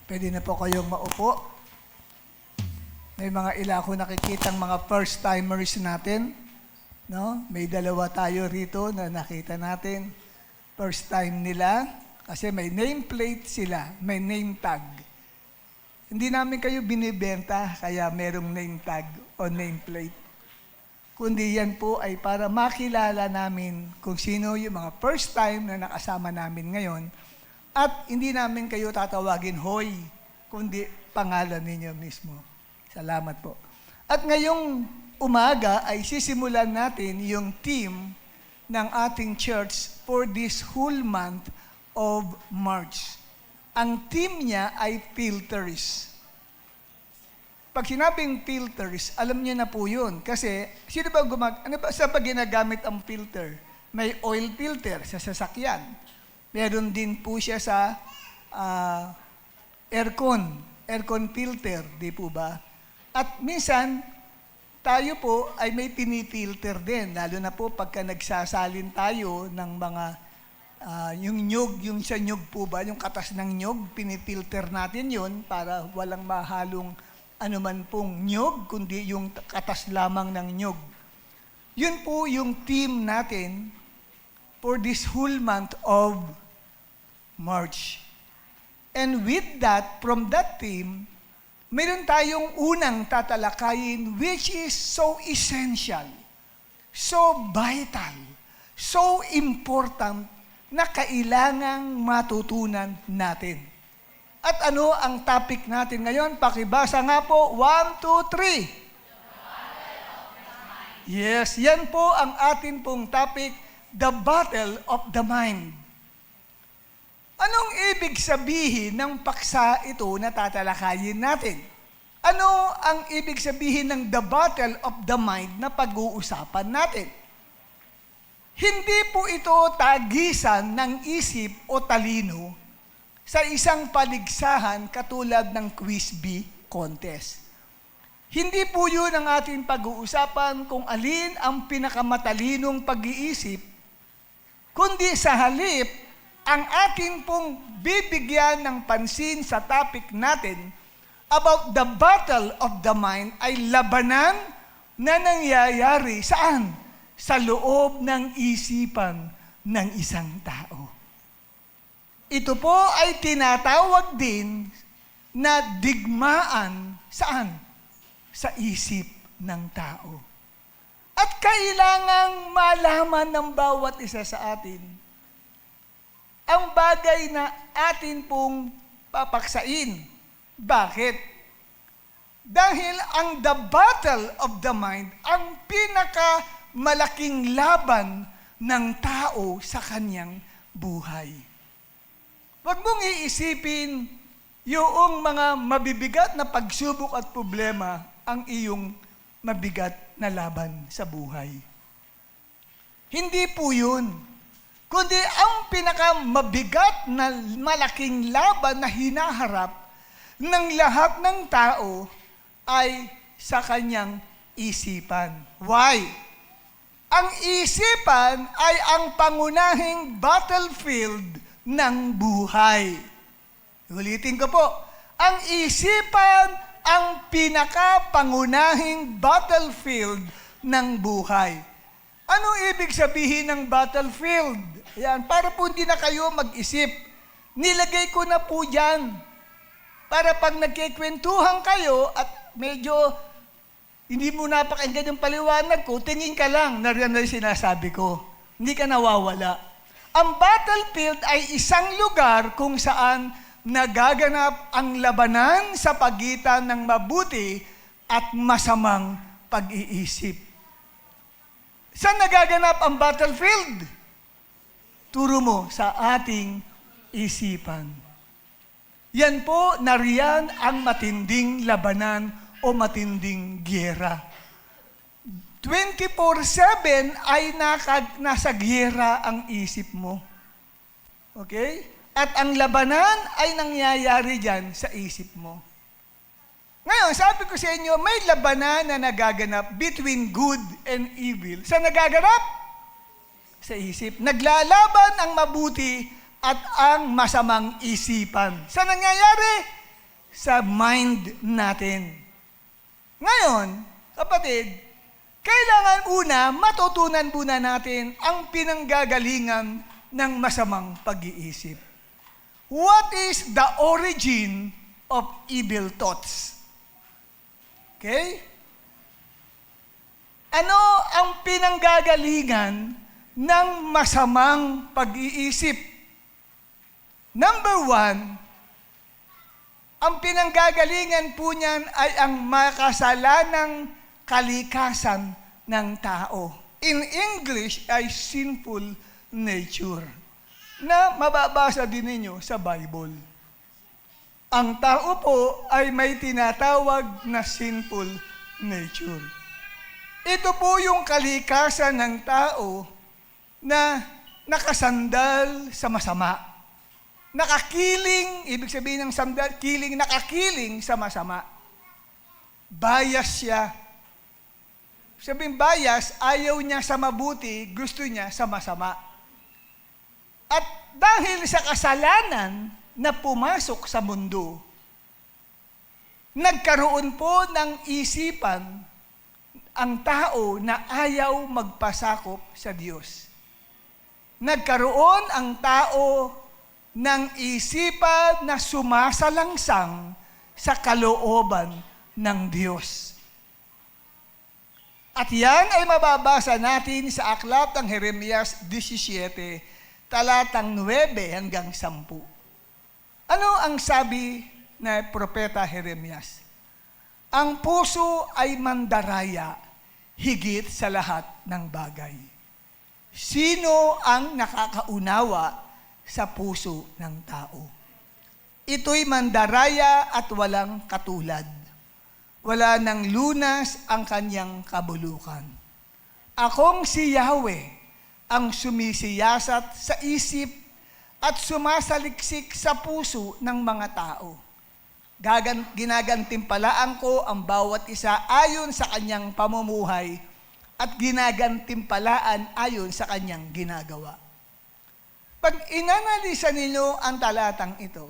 Pwede na po kayong maupo. May mga ila ko nakikitang mga first-timers natin. No? May dalawa tayo rito na nakita natin. First time nila. Kasi may nameplate sila. May name tag. Hindi namin kayo binibenta, kaya merong name tag o nameplate. Kundi yan po ay para makilala namin kung sino yung mga first time na nakasama namin ngayon. At hindi namin kayo tatawagin hoy, kundi pangalan ninyo mismo. Salamat po. At ngayong umaga ay sisimulan natin yung team ng ating church for this whole month of March. Ang team niya ay filters. Pag sinabing filters, alam niyo na po yun. Kasi, sino ba sa pag ginagamit ang filter? May oil filter sa sasakyan. Meron din po siya sa aircon filter, di po ba? At minsan, tayo po ay may pinifilter din, lalo na po pagka nagsasalin tayo ng mga, yung nyug, yung sa nyug po ba, yung katas ng nyug, pinifilter natin yun para walang mahalong anuman pong nyug, kundi yung katas lamang ng nyug. Yun po yung team natin for this whole month of March. And with that, from that team, meron tayong unang tatalakayin which is so essential, so vital, so important na kailangang matutunan natin. At ano ang topic natin ngayon? Pakibasa nga po. 1, 2, 3. Yes, yan po ang atin pong topic, the battle of the mind. Anong ibig sabihin ng paksa ito na tatalakayin natin? Ano ang ibig sabihin ng the battle of the mind na pag-uusapan natin? Hindi po ito tagisan ng isip o talino sa isang paligsahan katulad ng quiz bee contest. Hindi po yun ang ating pag-uusapan kung alin ang pinakamatalinong pag-iisip, kundi sa halip, ang ating pong bibigyan ng pansin sa topic natin about the battle of the mind ay labanan na nangyayari saan? Sa loob ng isipan ng isang tao. Ito po ay tinatawag din na digmaan saan? Sa isip ng tao. At kailangang malaman ng bawat isa sa atin ang bagay na atin pong papaksain. Bakit? Dahil ang the battle of the mind, ang pinakamalaking laban ng tao sa kanyang buhay. Huwag mong iisipin yung mga mabibigat na pagsubok at problema ang iyong mabigat na laban sa buhay. Hindi po yun. Kundi ang pinakamabigat na malaking laban na hinaharap ng lahat ng tao ay sa kanyang isipan. Why? Ang isipan ay ang pangunahing battlefield ng buhay. Ulitin ko po, ang isipan ang pinakapangunahing battlefield ng buhay. Anong ibig sabihin ng battlefield? Yan, para po hindi na kayo mag-isip. Nilagay ko na po dyan. Para pag nagkikwentuhan kayo at medyo hindi mo napakinggan yung paliwanag ko, tingin ka lang na sinasabi ko. Hindi ka nawawala. Ang battlefield ay isang lugar kung saan nagaganap ang labanan sa pagitan ng mabuti at masamang pag-iisip. Saan nagaganap ang battlefield? Turo mo sa ating isipan. Yan po, nariyan ang matinding labanan o matinding giyera. 24/7 ay nasa giyera ang isip mo. Okay? At ang labanan ay nangyayari dyan sa isip mo. Ngayon, sabi ko sa inyo, may labanan na nagaganap between good and evil. Saan nagaganap? Sa isip. Naglalaban ang mabuti at ang masamang isipan. Saan nangyayari? sa mind natin. Ngayon, kapatid, kailangan una matutunan muna natin ang pinanggagalingan ng masamang pag-iisip. What is the origin of evil thoughts? Okay? Ano ang pinanggagalingan ng masamang pag-iisip? Number one, ang pinanggagalingan po niyan ay ang makasalanang kalikasan ng tao. In English ay sinful nature, na mababasa din ninyo sa Bible. Ang tao po ay may tinatawag na sinful nature. Ito po yung kalikasan ng tao na nakasandal sa masama. Nakakiling, ibig sabihin ng sandal, kiling, nakakiling sa masama. Bias siya. Sabihin bias, ayaw niya sa mabuti, gusto niya sa masama. At dahil sa kasalanan na pumasok sa mundo, nagkaroon po ng isipan ang tao na ayaw magpasakop sa Diyos. Nagkaroon ang tao ng isipan na sumasalangsang sa kalooban ng Diyos. At yan ay mababasa natin sa aklat ng Jeremias 17, talatang 9 hanggang 10. Ano ang sabi na propeta Jeremias? Ang puso ay mandaraya higit sa lahat ng bagay. Sino ang nakakaunawa sa puso ng tao? Ito'y mandaraya at walang katulad. Wala nang lunas ang kanyang kabulukan. Akong si Yahweh ang sumisiyasat sa isip at sumasaliksik sa puso ng mga tao. Ginagantimpalaan ko ang bawat isa ayon sa kanyang pamumuhay at ginagantimpalaan ayon sa kanyang ginagawa. Pag inanalisa ninyo ang talatang ito,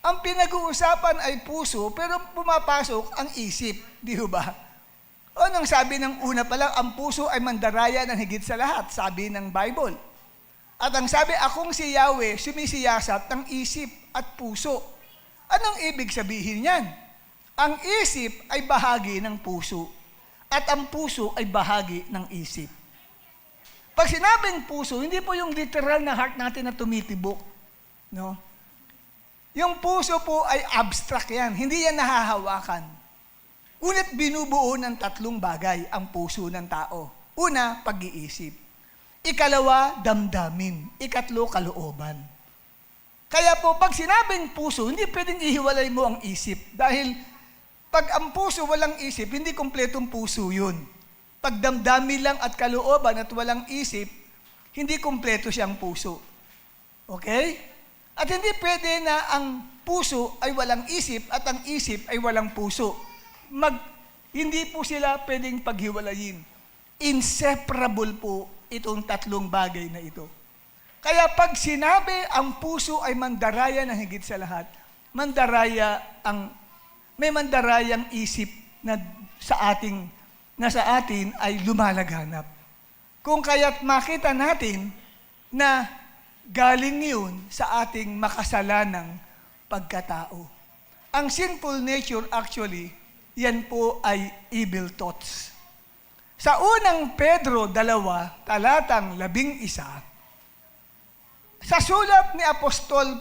ang pinag-uusapan ay puso pero pumapasok ang isip, di ba? O nang sabi ng una pa lang, ang puso ay mandaraya ng higit sa lahat, sabi ng Bible. At ang sabi, akong si Yahweh, sumisiyasat ng isip at puso. Anong ibig sabihin niyan? Ang isip ay bahagi ng puso at ang puso ay bahagi ng isip. Pag sinabing puso, hindi po yung literal na heart natin na tumitibok. No? Yung puso po ay abstract yan, hindi yan nahahawakan. Ngunit binubuo ng tatlong bagay ang puso ng tao. Una, pag-iisip. Ikalawa, damdamin. Ikatlo, kalooban. Kaya po, pag sinabing puso, hindi pwedeng ihiwalay mo ang isip. Dahil pag ang puso walang isip, hindi kumpletong puso yun. Pag damdamin lang at kalooban at walang isip, hindi kumpleto siyang puso. Okay? At hindi pwede na ang puso ay walang isip at ang isip ay walang puso. Hindi po sila pwedeng paghiwalayin. Inseparable po itong tatlong bagay na ito. Kaya pag sinabi ang puso ay mandaraya ng higit sa lahat, may mandarayang isip na sa atin ay lumalaganap. Kung kaya't makita natin na galing yun sa ating makasalanang pagkatao. Ang sinful nature actually, yan po ay evil thoughts. Sa unang Pedro 2, talatang 11, sa sulat ni Apostol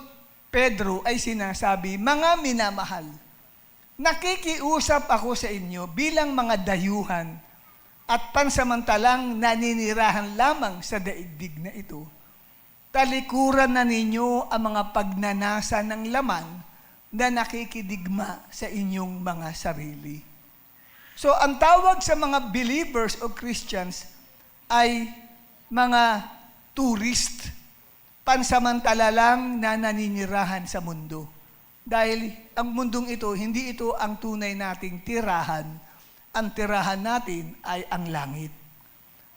Pedro ay sinasabi, mga minamahal, nakikiusap ako sa inyo bilang mga dayuhan at pansamantalang naninirahan lamang sa daigdig na ito. Talikuran na ninyo ang mga pagnanasa ng laman na nakikidigma sa inyong mga sarili. So, ang tawag sa mga believers o Christians ay mga tourist, pansamantala lang na naninirahan sa mundo. Dahil ang mundong ito, hindi ito ang tunay nating tirahan. Ang tirahan natin ay ang langit.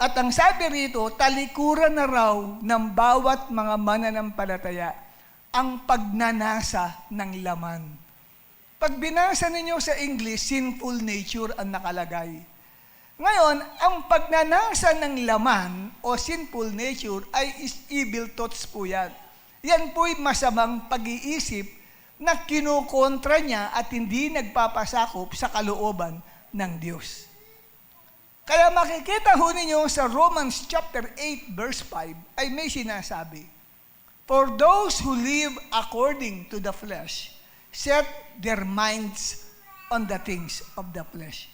At ang sabi rito, talikuran na raw ng bawat mga mananampalataya ang pagnanasa ng laman. Pag binasa ninyo sa English, sinful nature ang nakalagay. Ngayon, ang pagnanasa ng laman o sinful nature ay evil thoughts po yan. Yan po'y masamang pag-iisip na kinukontra niya at hindi nagpapasakop sa kalooban ng Diyos. Kaya makikita ho ninyo sa Romans chapter 8 verse 5 ay may sinasabi, "For those who live according to the flesh, set their minds on the things of the flesh."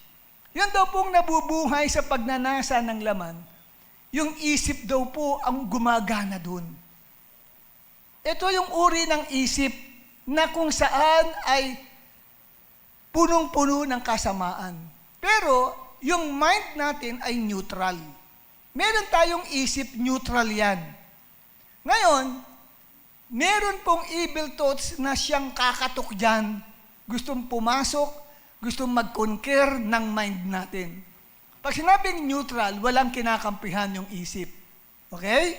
Yan daw pong nabubuhay sa pagnanasa ng laman, yung isip daw po ang gumagana dun. Ito yung uri ng isip na kung saan ay punong-puno ng kasamaan. Pero yung mind natin ay neutral. Meron tayong isip, neutral yan. Ngayon, meron pong evil thoughts na siyang kakatok dyan, gustong pumasok, gustong mag-conquer ng mind natin. Pag sinabing neutral, walang kinakampihan yung isip. Okay?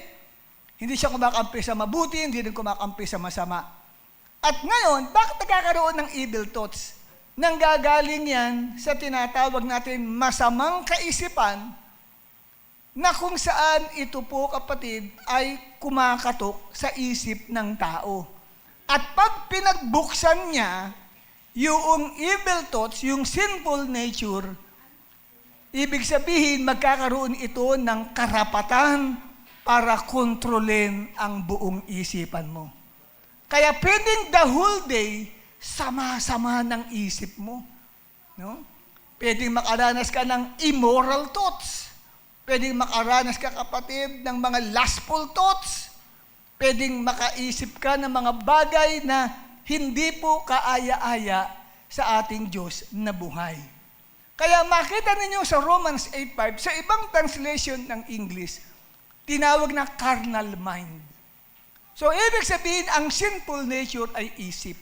Hindi siya kumakampi sa mabuti, hindi rin kumakampi sa masama. At ngayon, bakit nagkakaroon ng evil thoughts? Nanggagaling yan sa tinatawag natin masamang kaisipan na kung saan ito po, kapatid, ay kumakatok sa isip ng tao. At pag pinagbuksan niya, yung evil thoughts, yung sinful nature, ibig sabihin, magkakaroon ito ng karapatan para kontrolin ang buong isipan mo. Kaya pwedeng the whole day, sama-sama ng isip mo. No? Pwedeng makaranas ka ng immoral thoughts. Pwedeng makaranas ka, kapatid, ng mga lustful thoughts. Pwedeng makaisip ka ng mga bagay na hindi po kaaya-aya sa ating Diyos na buhay. Kaya makita ninyo sa Romans 8:5, sa ibang translation ng English, tinawag na carnal mind. So, ibig sabihin, ang sinful nature ay isip.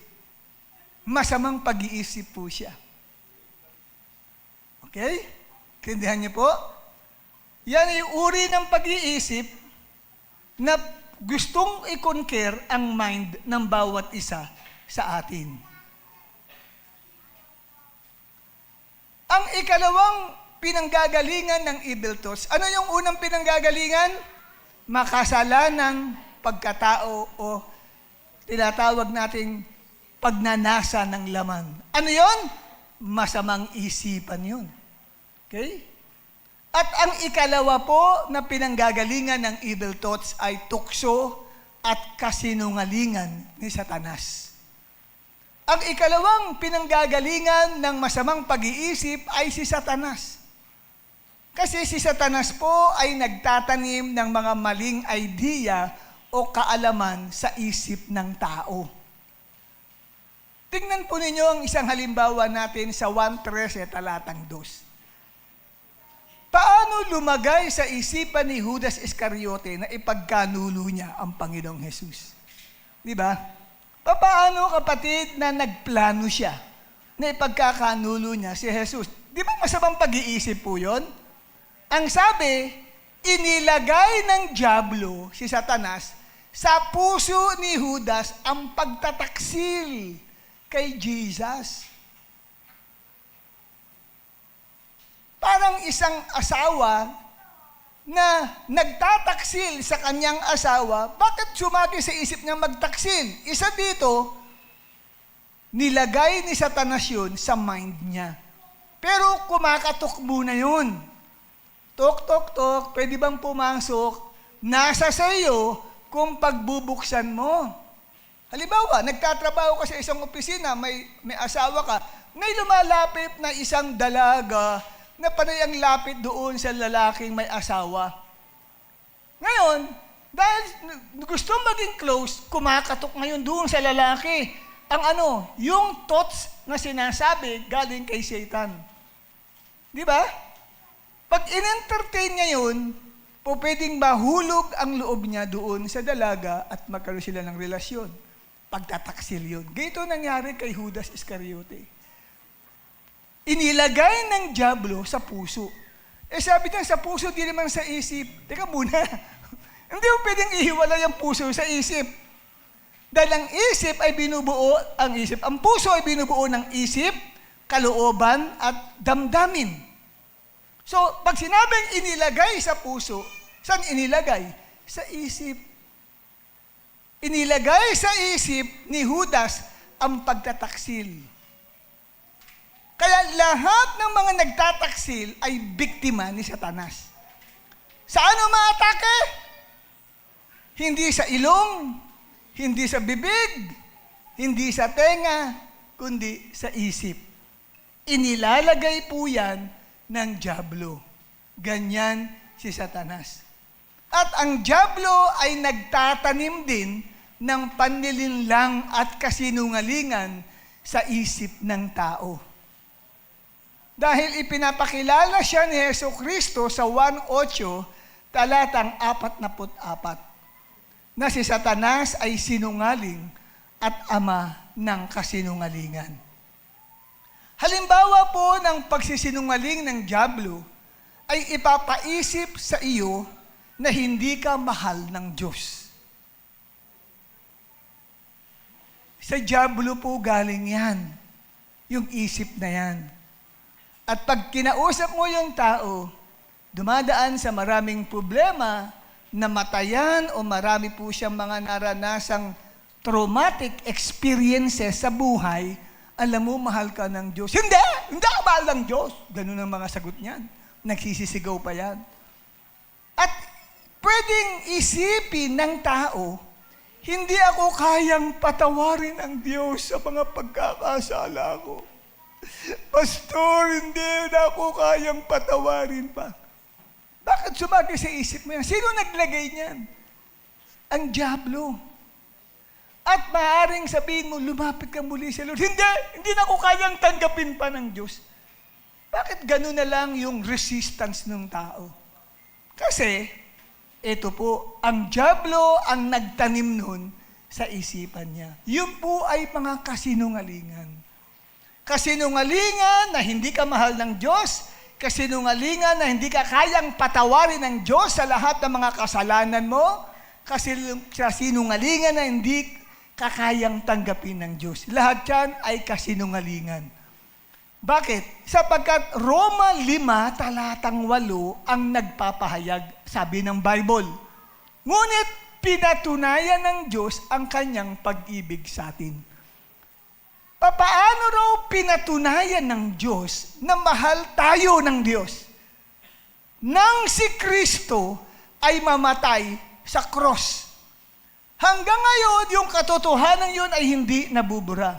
Masamang pag-iisip po siya. Okay? Kindihan niyo po? Yan ay uri ng pag-iisip na gustong i-conquer ang mind ng bawat isa sa atin. Ang ikalawang pinanggagalingan ng evil thoughts, ano yung unang pinanggagalingan? Makasalanang pagkatao o tinatawag nating pagnanasa ng laman. Ano yon? Masamang isipan yun. Okay? At ang ikalawa po na pinanggagalingan ng evil thoughts ay tukso at kasinungalingan ni Satanas. Ang ikalawang pinanggagalingan ng masamang pag-iisip ay si Satanas. Kasi si Satanas po ay nagtatanim ng mga maling idea o kaalaman sa isip ng tao. Tingnan po ninyo ang isang halimbawa natin sa 1:13 talatang 2. Paano lumagay sa isipan ni Judas Iscariote na ipagkanulo niya ang Panginoong Jesus? Di ba? Paano, kapatid, na nagplano siya na ipagkakanulo niya si Jesus? Di ba masamang pag-iisip po yun? Ang sabi, inilagay ng dyablo, si Satanas, sa puso ni Judas ang pagtataksil kay Jesus. Parang isang asawa na nagtataksil sa kanyang asawa, bakit sumagi sa isip niya magtaksil? Isa dito, nilagay ni Satanas yun sa mind niya. Pero kumakatok muna yun. Tok, tok, tok, pwede bang pumasok? Nasa sayo kung pagbubuksan mo. Halimbawa, nagtatrabaho ka sa isang opisina, may asawa ka, may lumalapit na isang dalaga na panay ang lapit doon sa lalaking may asawa. Ngayon, dahil gusto maging close, kumakatok ngayon doon sa lalaki. Yung thoughts na sinasabi galing kay Satan. Di ba? Pag in-entertain niya yun, po pwedeng mahulog ang loob niya doon sa dalaga at magkaroon sila ng relasyon. Pagtataksil yun. Ganito nangyari kay Judas Iscariote. Inilagay ng dyablo sa puso. Sabi niya, sa puso, di naman sa isip. Teka muna, hindi mo pwedeng ihiwalay ang puso sa isip. Dahil ang isip ay binubuo, ang puso ay binubuo ng isip, kalooban, at damdamin. So, pag sinabing inilagay sa puso, saan inilagay? Sa isip. Inilagay sa isip ni Judas ang pagtataksil. Kaya lahat ng mga nagtataksil ay biktima ni Satanas. Saan umaatake? Hindi sa ilong, hindi sa bibig, hindi sa tenga, kundi sa isip. Inilalagay po yan ng dyablo. Ganyan si Satanas. At ang dyablo ay nagtatanim din ng panlilinlang at kasinungalingan sa isip ng tao. Dahil ipinapakilala siya ni Jesucristo sa 1:8, talatang 44, na si Satanas ay sinungaling at ama ng kasinungalingan. Halimbawa po ng pagsisinungaling ng dyablo ay ipapaisip sa iyo na hindi ka mahal ng Diyos. Sa dyablo po galing yan, yung isip na yan. At pag kinausap mo yung tao, dumadaan sa maraming problema, namatayan o marami po siyang mga naranasang traumatic experiences sa buhay, alam mo, mahal ka ng Diyos. Hindi ka mahal ng Diyos. Ganun ang mga sagot niyan. Nagsisisigaw pa yan. At pwedeng isipin ng tao, hindi ako kayang patawarin ang Diyos sa mga pagkakasala ko. Pastor, hindi na ako kayang patawarin pa. Bakit sumagi sa isip mo yan? Sino naglagay niyan? Ang dyablo. At maaaring sabihin mo, lumapit ka muli sa Lord. Hindi na ako kayang tanggapin pa ng Diyos. Bakit gano'n na lang yung resistance ng tao? Kasi, ito po, ang dyablo ang nagtanim nun sa isipan niya. Yun po ay mga kasinungalingan. Kasinungalingan na hindi ka mahal ng Diyos, kasinungalingan na hindi ka kayang patawarin ng Diyos sa lahat ng mga kasalanan mo, kasinungalingan na hindi ka kayang tanggapin ng Diyos. Lahat yan ay kasinungalingan. Bakit? Sapagkat Roma 5, talatang 8 ang nagpapahayag, sabi ng Bible. Ngunit pinatunayan ng Diyos ang kanyang pag-ibig sa atin. Paano raw pinatunayan ng Diyos na mahal tayo ng Diyos? Nang si Kristo ay mamatay sa cross. Hanggang ngayon, yung katotohanan yun ay hindi nabubura.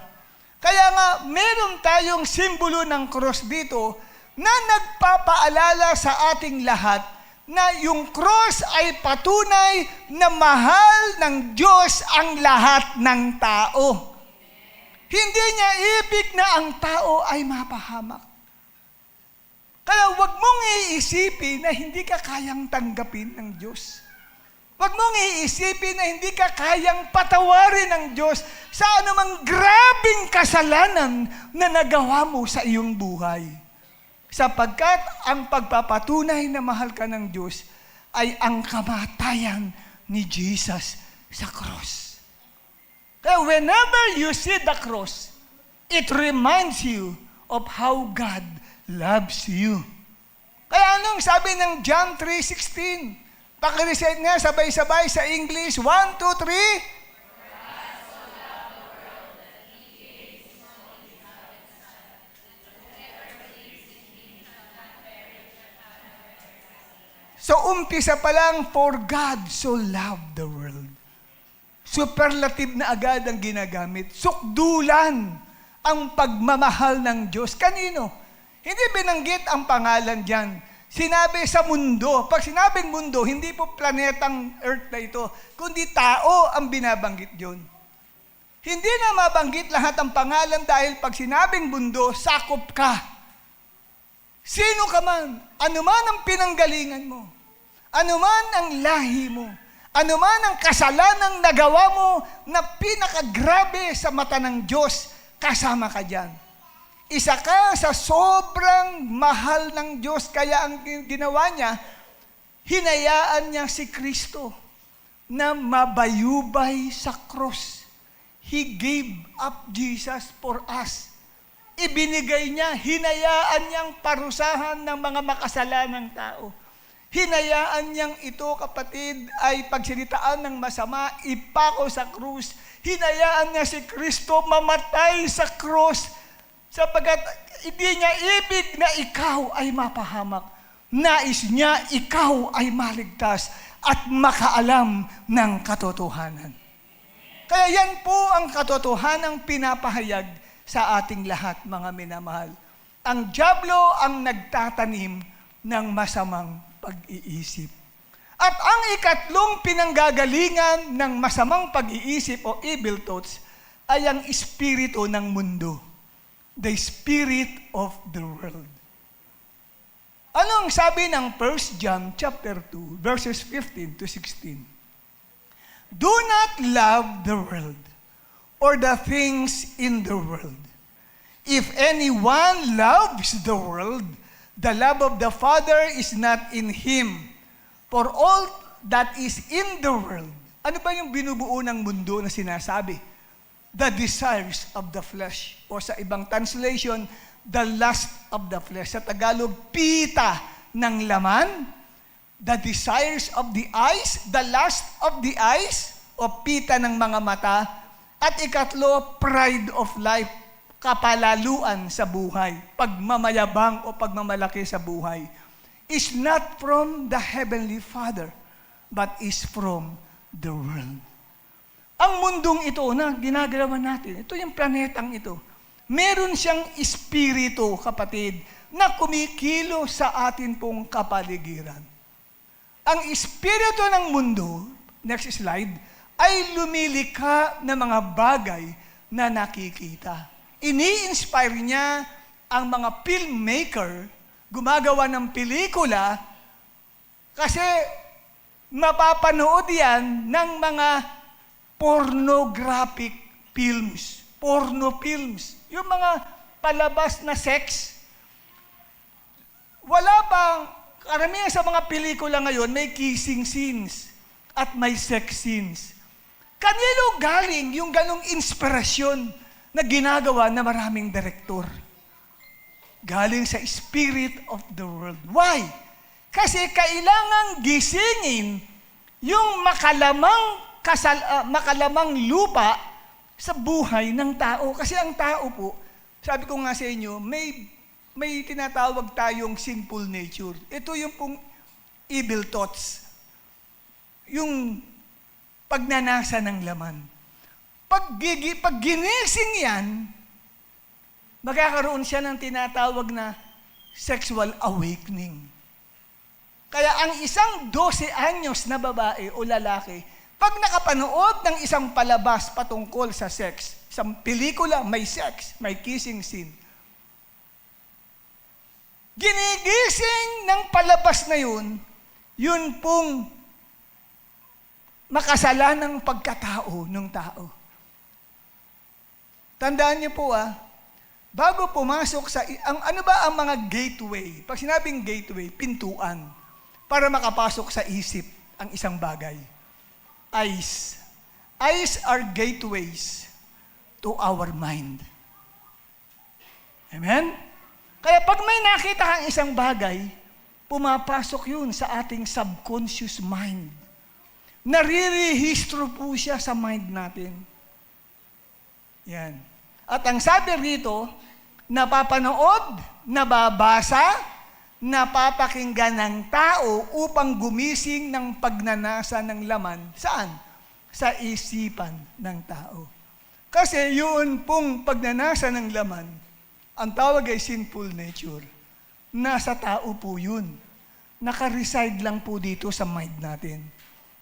Kaya nga, meron tayong simbolo ng cross dito na nagpapaalala sa ating lahat na yung cross ay patunay na mahal ng Diyos ang lahat ng tao. Hindi niya ibig na ang tao ay mapahamak. Kaya huwag mong iisipin na hindi ka kayang tanggapin ng Diyos. Huwag mong iisipin na hindi ka kayang patawarin ng Diyos sa anumang grabing kasalanan na nagawa mo sa iyong buhay. Sapagkat ang pagpapatunay na mahal ka ng Diyos ay ang kamatayan ni Jesus sa cross. Kaya whenever you see the cross, it reminds you of how God loves you. Kaya anong sabi ng John 3:16? Pakirecite nga sabay-sabay sa English. 1, 2, 3. So umpisa pa lang, for God so loved the world. Superlative na agad ang ginagamit. Sukdulan ang pagmamahal ng Diyos. Kanino? Hindi binanggit ang pangalan dyan. Sinabi sa mundo. Pag sinabing mundo, hindi po planetang Earth na ito, kundi tao ang binabanggit yun. Hindi na mabanggit lahat ang pangalan dahil pag sinabing mundo, sakop ka. Sino ka man, anuman ang pinanggalingan mo, anuman ang lahi mo, anuman ang kasalanang nagawa mo na pinakagrabe sa mata ng Diyos, kasama ka dyan. Isa ka sa sobrang mahal ng Diyos, kaya ang ginawa niya, hinayaan niya si Kristo na mabayubay sa krus. He gave up Jesus for us. Ibinigay niya, hinayaan niyang parusahan ng mga makasalanang tao. Hinayaan niyang ito, kapatid, ay pagsalitaan ng masama, ipako sa krus. Hinayaan niya si Kristo mamatay sa krus sapagkat hindi niya ibig na ikaw ay mapahamak. Nais niya ikaw ay maligtas at makaalam ng katotohanan. Kaya yan po ang katotohanang pinapahayag sa ating lahat, mga minamahal. Ang dyablo ang nagtatanim ng masamang pag-iisip. At ang ikatlong pinanggagalingan ng masamang pag-iisip o evil thoughts ay ang espiritu ng mundo. The spirit of the world. Ano ang sabi ng 1 John chapter 2, verses 15 to 16? Do not love the world or the things in the world. If anyone loves the world, the love of the Father is not in him. For all that is in the world. Ano ba yung binubuo ng mundo na sinasabi? The desires of the flesh. O sa ibang translation, the lust of the flesh. Sa Tagalog, pita ng laman. The desires of the eyes, the lust of the eyes, o pita ng mga mata. At ikatlo, pride of life, kapalaluan sa buhay, pagmamayabang o pagmamalaki sa buhay, is not from the Heavenly Father, but is from the world. Ang mundong ito na ginagalawan natin, ito yung planetang ito, meron siyang espiritu, kapatid, na kumikilo sa atin pong kapaligiran. Ang espiritu ng mundo, next slide, ay lumilikha ng mga bagay na nakikita. Ini-inspire niya ang mga filmmaker, gumagawa ng pelikula, kasi mapapanood yan ng mga pornographic films, porno films, yung mga palabas na sex. Wala bang, karamihan sa mga pelikula ngayon, may kissing scenes at may sex scenes. Kanino galing yung ganong inspirasyon na ginagawa na maraming direktor? Galing sa spirit of the world. Why? Kasi kailangang gisingin yung makalamang lupa sa buhay ng tao. Kasi ang tao po, sabi ko nga sa inyo, may tinatawag tayong sinful nature. Ito yung pong evil thoughts. Yung pagnanasa ng laman. Pag ginising yan, magkakaroon siya ng tinatawag na sexual awakening. Kaya ang isang 12 anyos na babae o lalaki, pag nakapanood ng isang palabas patungkol sa sex, isang pelikula, may sex, may kissing scene, ginigising ng palabas na yun pong makasalanang pagkatao ng tao. Tandaan niyo po bago pumasok sa, ano ba ang mga gateway? Pag sinabing gateway, pintuan, para makapasok sa isip ang isang bagay. Eyes. Eyes are gateways to our mind. Amen? Kaya pag may nakita kang isang bagay, pumapasok yun sa ating subconscious mind. Narirehistro po siya sa mind natin. Yan. At ang sabi rito, napapanood, nababasa, napapakinggan ng tao upang gumising ng pagnanasa ng laman. Saan? Sa isipan ng tao. Kasi yun pong pagnanasa ng laman, ang tawag ay sinful nature. Nasa tao po yun. Naka-reside lang po dito sa mind natin.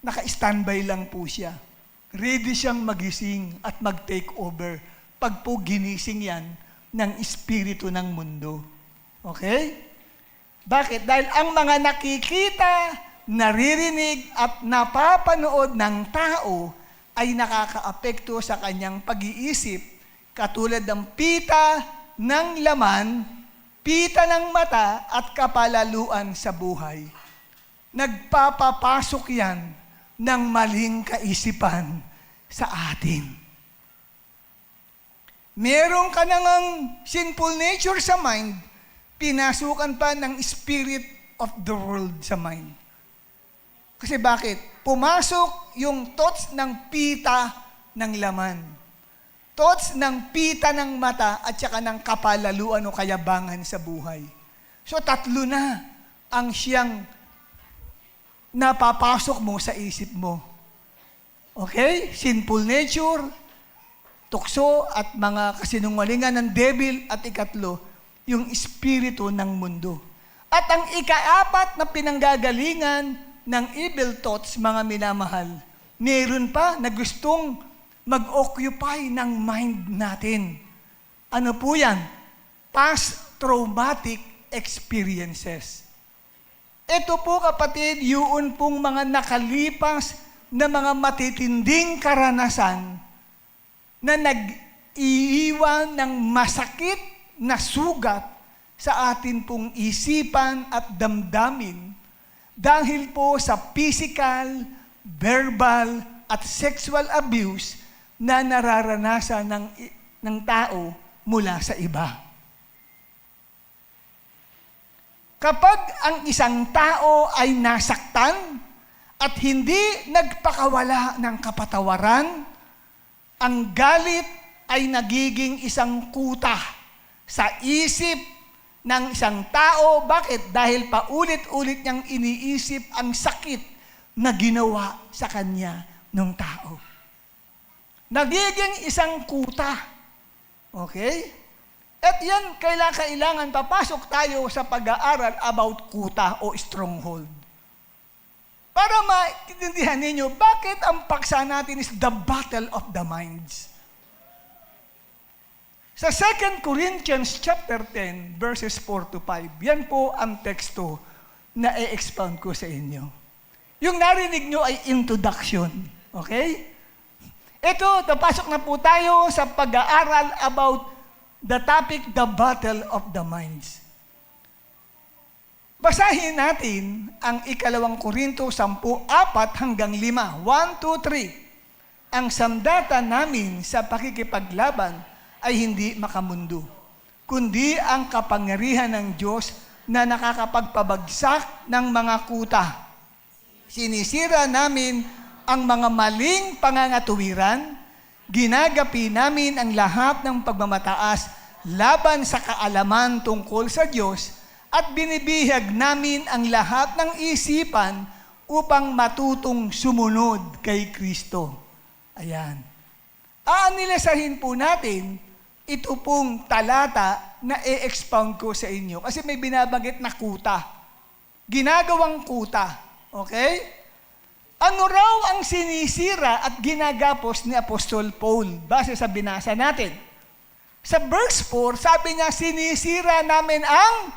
Naka-standby lang po siya. Ready siyang magising at mag-take over pag po ginising yan ng espiritu ng mundo. Okay? Bakit? Dahil ang mga nakikita, naririnig at napapanood ng tao ay nakakaapekto sa kanyang pag-iisip, katulad ng pita ng laman, pita ng mata at kapalaluan sa buhay. Nagpapapasok yan ng maling kaisipan sa atin. Meron ka nang sinful nature sa mind, pinasukan pa ng spirit of the world sa mind. Kasi bakit? Pumasok yung thoughts ng pita ng laman. Thoughts ng pita ng mata at saka ng kapalaluan o kayabangan sa buhay. So tatlo na ang siyang napapasok mo sa isip mo. Okay? Sinful nature, tukso at mga kasinungalingan ng devil at ikatlo, yung espiritu ng mundo. At ang ikaapat na pinanggagalingan ng evil thoughts, mga minamahal, meron pa na gustong mag-occupy ng mind natin. Ano po yan? Past traumatic experiences. Ito po kapatid, yun pong mga nakalipas na mga matitinding karanasan na nag-iiwan ng masakit na sugat sa atin pong isipan at damdamin dahil po sa physical, verbal, at sexual abuse na nararanasan ng tao mula sa iba. Kapag ang isang tao ay nasaktan at hindi nagpakawala ng kapatawaran, ang galit ay nagiging isang kuta sa isip ng isang tao. Bakit? Dahil paulit-ulit niyang iniisip ang sakit na ginawa sa kanya ng tao. Nagiging isang kuta. Okay? At yan, kailangan papasok tayo sa pag-aaral about kuta o stronghold. Para maintindihan ninyo, bakit ang paksa natin is the battle of the minds. Sa 2 Corinthians chapter 10, verses 4 to 5, yan po ang teksto na i-expound ko sa inyo. Yung narinig nyo ay introduction. Okay? Ito, tapasok na po tayo sa pag-aaral about the topic, the battle of the minds. Basahin natin ang 2 Korinto 10:4 hanggang 5. 1, 2, 3. Ang sandata namin sa pakikipaglaban ay hindi makamundo, kundi ang kapangyarihan ng Diyos na nakakapagpabagsak ng mga kuta. Sinisira namin ang mga maling pangangatuwiran, ginagapi namin ang lahat ng pagmamataas laban sa kaalaman tungkol sa Diyos at binibihag namin ang lahat ng isipan upang matutong sumunod kay Kristo. Ayan. Aanilasahin po natin ito pong talata na i-expound ko sa inyo. Kasi may binabanggit na kuta. Ginagawang kuta. Okay? Ano raw ang sinisira at ginagapos ni Apostol Paul? Base sa binasa natin. Sa verse 4, sabi niya, sinisira namin ang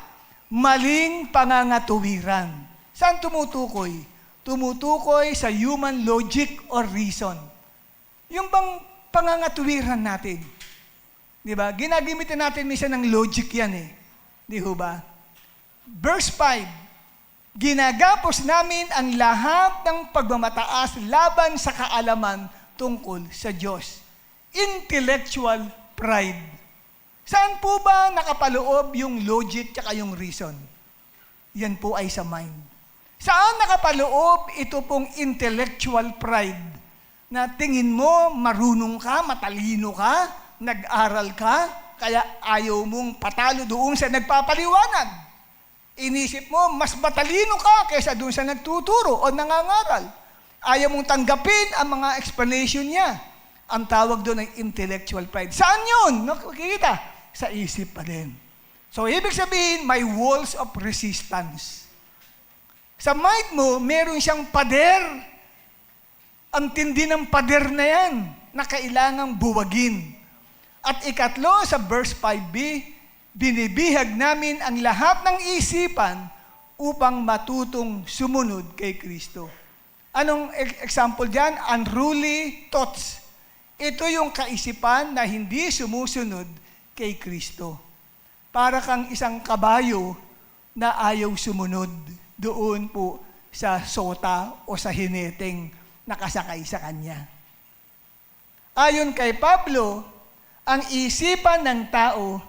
maling pangangatuwiran. Saan tumutukoy? Tumutukoy sa human logic or reason. Yung bang pangangatuwiran natin? Di ba? Ginagamitan natin minsan ng logic yan eh. Di ba? Verse 5, ginagapos namin ang lahat ng pagmamataas laban sa kaalaman tungkol sa Diyos. Intellectual pride. Saan po ba nakapaloob yung logic at yung reason? Yan po ay sa mind. Saan nakapaloob ito pong intellectual pride? Na tingin mo marunong ka, matalino ka, nag-aral ka, kaya ayaw mong patalo doon sa nagpapaliwanag. Inisip mo, mas matalino ka kaysa doon sa nagtuturo o nangangaral. Ayaw mong tanggapin ang mga explanation niya. Ang tawag doon ay intellectual pride. Saan yun? Nakikita? Sa isip pa din. So, ibig sabihin, may walls of resistance. Sa mind mo, meron siyang pader. Ang tindi ng pader na yan na kailangang buwagin. At ikatlo, sa verse 5b, binibihag namin ang lahat ng isipan upang matutong sumunod kay Kristo. Anong example dyan? Unruly thoughts. Ito yung kaisipan na hindi sumusunod kay Kristo. Para kang isang kabayo na ayaw sumunod doon po sa sota o sa hineteng nakasakay sa kanya. Ayon kay Pablo, ang isipan ng tao,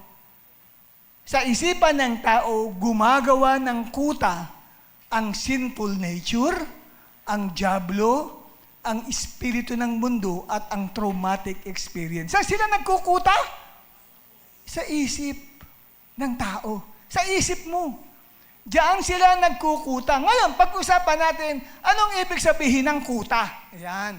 sa isipan ng tao, gumagawa ng kuta ang sinful nature, ang dyablo, ang espiritu ng mundo, at ang traumatic experience. Saan sila nagkukuta? Sa isip ng tao. Sa isip mo. Diyan sila nagkukuta. Ngayon, pag-usapan natin, anong ibig sabihin ng kuta? Ayan.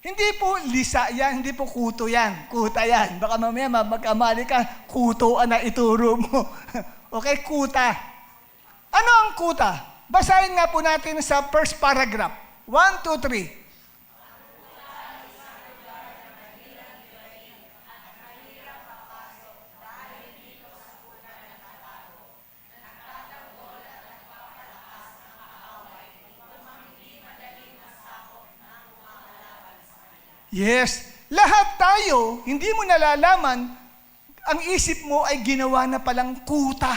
Hindi po lisa yan, hindi po kuto yan. Kuta yan. Baka mamaya magkamali ka, kuto na ituro mo. Okay, kuta. Ano ang kuta? Basahin nga po natin sa first paragraph. 1, 2, 3. Yes, lahat tayo, hindi mo nalalaman, ang isip mo ay ginawa na palang kuta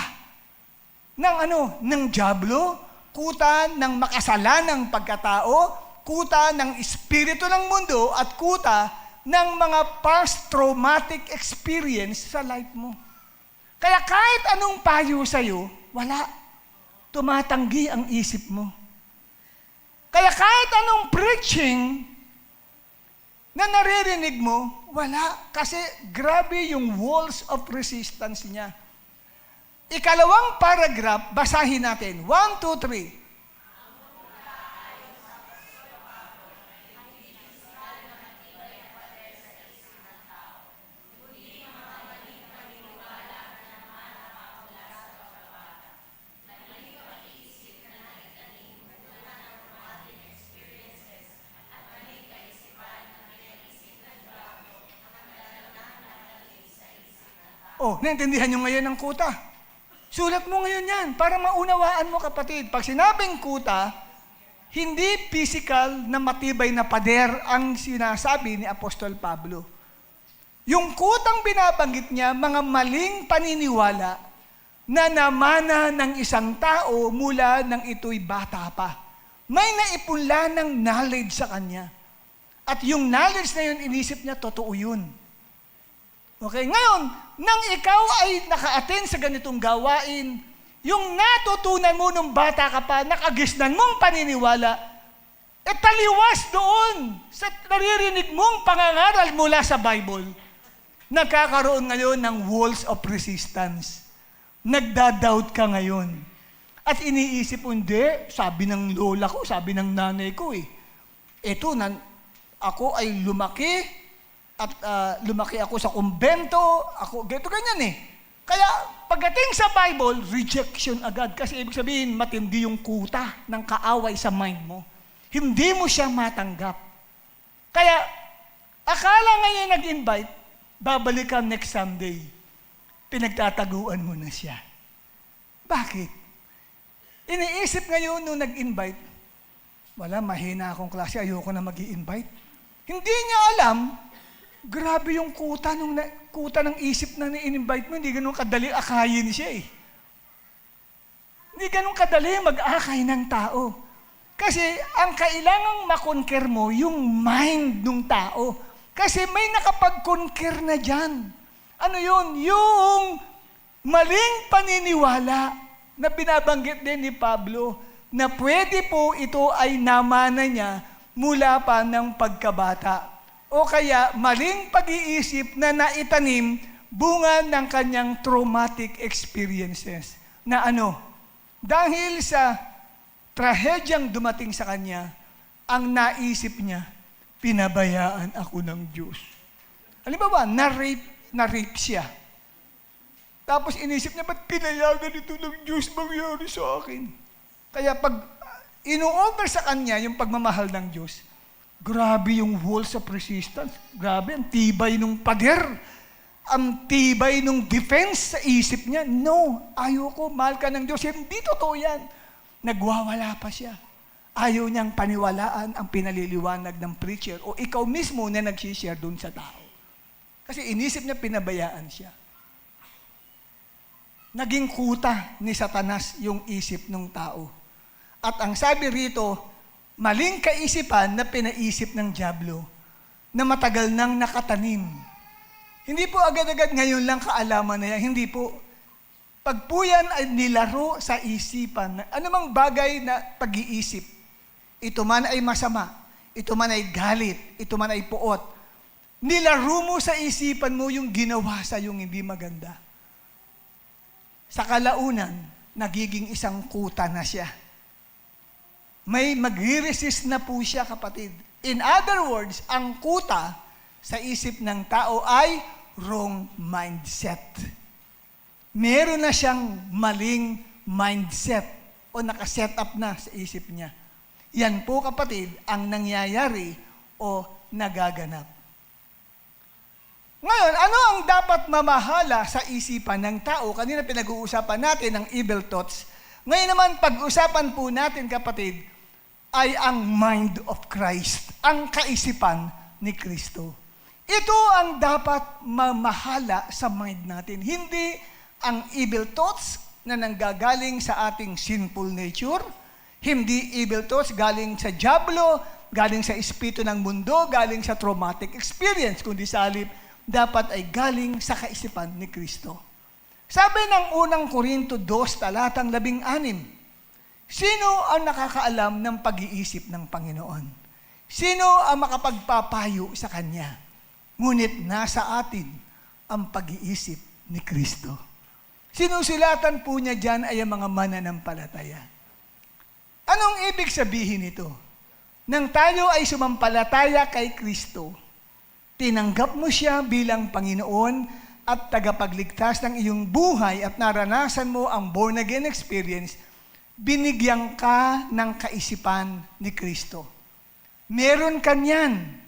ng dyablo, kuta ng makasalanang pagkatao, kuta ng espiritu ng mundo, at kuta ng mga past traumatic experience sa life mo. Kaya kahit anong payo sa'yo, wala. Tumatanggi ang isip mo. Kaya kahit anong preaching na naririnig mo, wala. Kasi grabe yung walls of resistance niya. Ikalawang paragraph, basahin natin. 1, 2, 3. Oh, naintindihan nyo ngayon ang kuta. Sulat mo ngayon yan para maunawaan mo, kapatid. Pag sinabing kuta, hindi physical na matibay na pader ang sinasabi ni Apostol Pablo. Yung kutang binabanggit niya, mga maling paniniwala na namana ng isang tao mula nang ito'y bata pa. May naipunla ng knowledge sa kanya. At yung knowledge na yun, inisip niya, totoo yun. Okay, ngayon, nang ikaw ay naka-attend sa ganitong gawain, yung natutunan mo nung bata ka pa, nakagisnan mong paniniwala, taliwas doon sa naririnig mong pangangaral mula sa Bible. Nagkakaroon ngayon ng walls of resistance. Nagda-doubt ka ngayon. At iniisip mo, hindi, sabi ng lola ko, sabi ng nanay ko ako ay lumaki, at lumaki ako sa kumbento, ako, ganyan eh. Kaya pagdating sa Bible, rejection agad. Kasi ibig sabihin, matindi yung kuta ng kaaway sa mind mo. Hindi mo siya matanggap. Kaya, akala ngayon nag-invite, babalikan next Sunday. Pinagtataguan mo na siya. Bakit? Iniisip ngayon nung nag-invite, wala, mahina akong klase, ayoko na mag-i-invite. Hindi niya alam, grabe yung kuta ng isip na ni-invite mo, hindi ganun kadali akayin siya eh. Hindi ganun kadali mag-akay ng tao. Kasi ang kailangang makonquer mo, yung mind ng tao. Kasi may nakapag-conquer na dyan. Ano yun? Yung maling paniniwala na binabanggit din ni Pablo, na pwede po ito ay namana niya mula pa ng pagkabata. O kaya maling pag-iisip na naitanim bunga ng kanyang traumatic experiences. Na dahil sa trahedyang dumating sa kanya, ang naisip niya, pinabayaan ako ng Diyos. Halimbawa, na-rape siya. Tapos inisip niya, ba't pinayagan ito ng Diyos mangyari sa akin? Kaya pag ino-over sa kanya yung pagmamahal ng Diyos, grabe yung walls of resistance. Grabe, ang tibay nung pader. Ang tibay nung defense sa isip niya. No, ayoko, mahal ka ng Diyos. Hindi totoo yan. Nagwawala pa siya. Ayaw niyang paniwalaan ang pinaliliwanag ng preacher o ikaw mismo na nag-share doon sa tao. Kasi inisip niya, pinabayaan siya. Naging kuta ni Satanas yung isip ng tao. At ang sabi rito, maling kaisipan na pinaisip ng dyablo na matagal nang nakatanim Hindi po agad-agad ngayon lang kaalaman na yan. Hindi po. Pag po yan ay nilaro sa isipan, anumang bagay na pag-iisip, ito man ay masama, ito man ay galit, ito man ay puot, nilaro mo sa isipan mo yung ginawa sa yung hindi maganda. Sa kalaunan, nagiging isang kuta na siya. May magre-resist na po siya, kapatid. In other words, ang kuta sa isip ng tao ay wrong mindset. Meron na siyang maling mindset o nakaset up na sa isip niya. Yan po, kapatid, ang nangyayari o nagaganap. Ngayon, ano ang dapat mamahala sa isipan ng tao? Kanina pinag-uusapan natin ang evil thoughts. Ngayon naman, pag-usapan po natin, kapatid, ay ang mind of Christ, ang kaisipan ni Kristo. Ito ang dapat mamahala sa mind natin. Hindi ang evil thoughts na nanggagaling sa ating sinful nature, hindi evil thoughts galing sa diablo, galing sa espiritu ng mundo, galing sa traumatic experience, kundi sa halip, dapat ay galing sa kaisipan ni Kristo. Sabi ng unang Korinto 2, talatang 16, sino ang nakakaalam ng pag-iisip ng Panginoon? Sino ang makapagpapayo sa Kanya? Ngunit nasa atin ang pag-iisip ni Kristo. Sinusulatan po niya dyan ay ang mga mananampalataya. Anong ibig sabihin nito? Nang tayo ay sumampalataya kay Kristo, tinanggap mo siya bilang Panginoon at tagapagligtas ng iyong buhay at naranasan mo ang born-again experience, binigyan ka ng kaisipan ni Kristo. Meron ka niyan.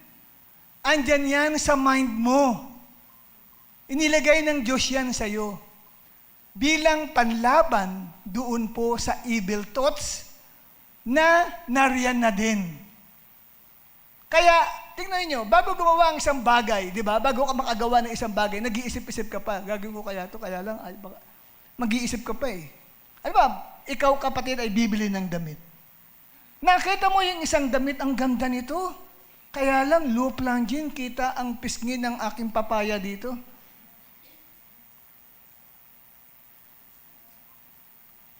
Andyan yan sa mind mo. Inilagay ng Diyos yan sa'yo. Bilang panlaban doon po sa evil thoughts na nariyan na din. Kaya, tingnan niyo, bago gumawa ang isang bagay, di ba? Bago ka makagawa ng isang bagay, nag-iisip-isip ka pa. Gagawin ko kaya ito, kaya lang, ay, baka, mag-iisip ka pa eh. Ano ba, ikaw kapatid ay bibili ng damit. Nakita mo yung isang damit, ang ganda nito. Kaya lang, low plunging, kita ang pisngi ng aking papaya dito.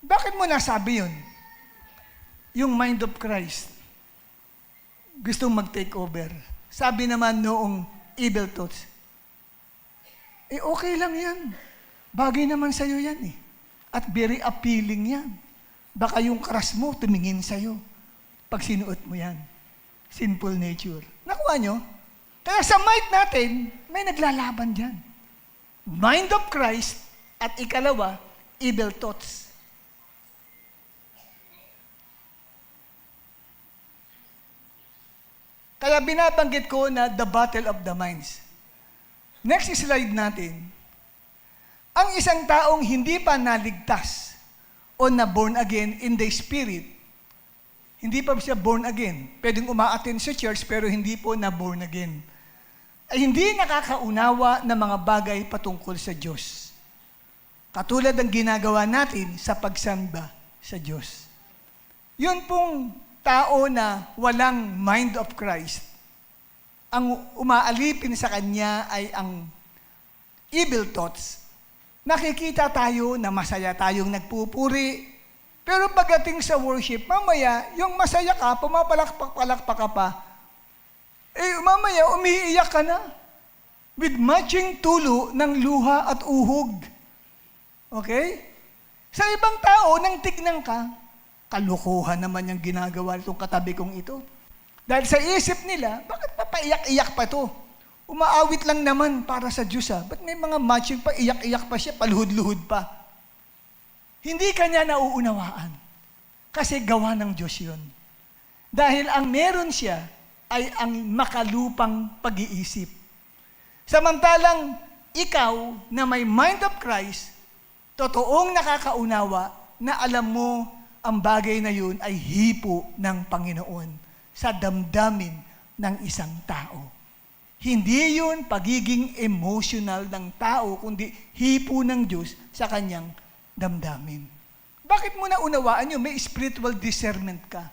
Bakit mo nasabi yun? Yung mind of Christ, gustong mag-take over. Sabi naman noong evil thoughts, okay lang yan. Bagay naman sa'yo yan eh. At very appealing yan. Baka yung crush mo tumingin sa'yo pag sinuot mo yan. Sinful nature. Nakuha nyo? Kaya sa mind natin, may naglalaban dyan. Mind of Christ at ikalawa, evil thoughts. Kaya binabanggit ko na the battle of the minds. Next slide natin. Ang isang taong hindi pa naligtas o na born again in the spirit, hindi pa siya born again. Pwedeng umaattend sa church pero hindi po na born again. Ay hindi nakakaunawa ng mga bagay patungkol sa Diyos. Katulad ng ginagawa natin sa pagsamba sa Diyos. Yun pong tao na walang mind of Christ, ang umaalipin sa kanya ay ang evil thoughts. Nakikita tayo na masaya tayong nagpupuri, pero pagdating sa worship, mamaya, yung masaya ka, pumapalakpak ka pa, mamaya, umiiyak ka na with matching tulo ng luha at uhog. Okay? Sa ibang tao, nang tignan ka, kalukuhan naman yung ginagawa nitong katabi kong ito. Dahil sa isip nila, bakit papaiyak-iyak pa to? Umaawit lang naman para sa Diyos ha. Ba't may mga matching pa, iyak-iyak pa siya, paluhod-luhod pa? Hindi kanya nauunawaan. Kasi gawa ng Diyos yun. Dahil ang meron siya ay ang makalupang pag-iisip. Samantalang ikaw na may mind of Christ, totoong nakakaunawa na alam mo ang bagay na yun ay hipo ng Panginoon sa damdamin ng isang tao. Hindi yun pagiging emotional ng tao, kundi hipo ng Diyos sa kanyang damdamin. Bakit mo na unawaan yun? May spiritual discernment ka.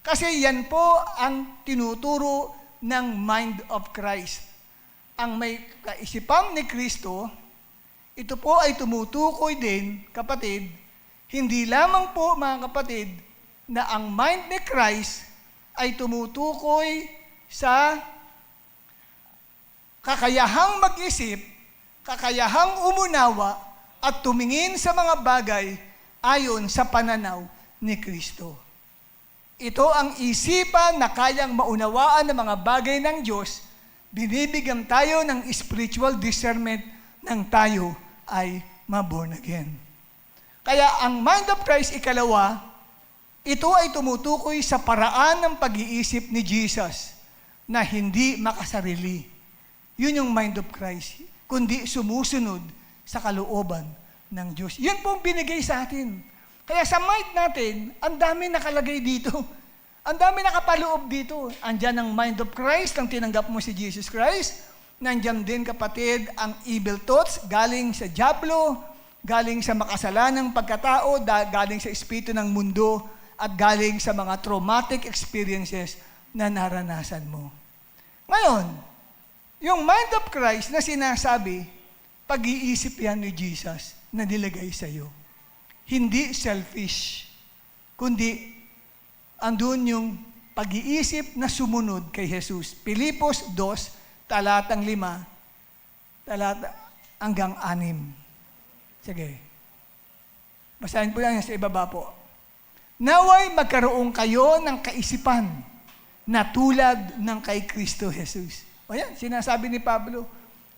Kasi yan po ang tinuturo ng mind of Christ. ang may kaisipan ni Kristo, ito po ay tumutukoy din, kapatid, hindi lamang po mga kapatid, na ang mind ni Christ ay tumutukoy sa kakayahang mag-isip, kakayahang umunawa, at tumingin sa mga bagay ayon sa pananaw ni Kristo. Ito ang isipan na kayang maunawaan ng mga bagay ng Diyos. Binibigyan tayo ng spiritual discernment nang tayo ay ma-born again. Kaya ang mind of Christ, ikalawa, ito ay tumutukoy sa paraan ng pag-iisip ni Jesus na hindi makasarili. Yun yung mind of Christ, kundi sumusunod sa kalooban ng Diyos. Yun po ang binigay sa atin. Kaya sa mind natin, ang dami nakalagay dito. Ang dami nakapaloob dito. Andyan ang mind of Christ, ang tinanggap mo si Jesus Christ. Nandyan din, kapatid, ang evil thoughts, galing sa diablo, galing sa makasalanang pagkatao, galing sa espiritu ng mundo, at galing sa mga traumatic experiences na naranasan mo. Ngayon, yung mind of Christ na sinasabi, pag-iisip yan ni Jesus na nilagay sa iyo. Hindi selfish, kundi andun yung pag-iisip na sumunod kay Jesus. Pilipos 2, talatang 5, talata hanggang 6. Sige. Basahin po lang sa ibaba po. Naway magkaroon kayo ng kaisipan na tulad ng kay Kristo Jesus. O yan, sinasabi ni Pablo.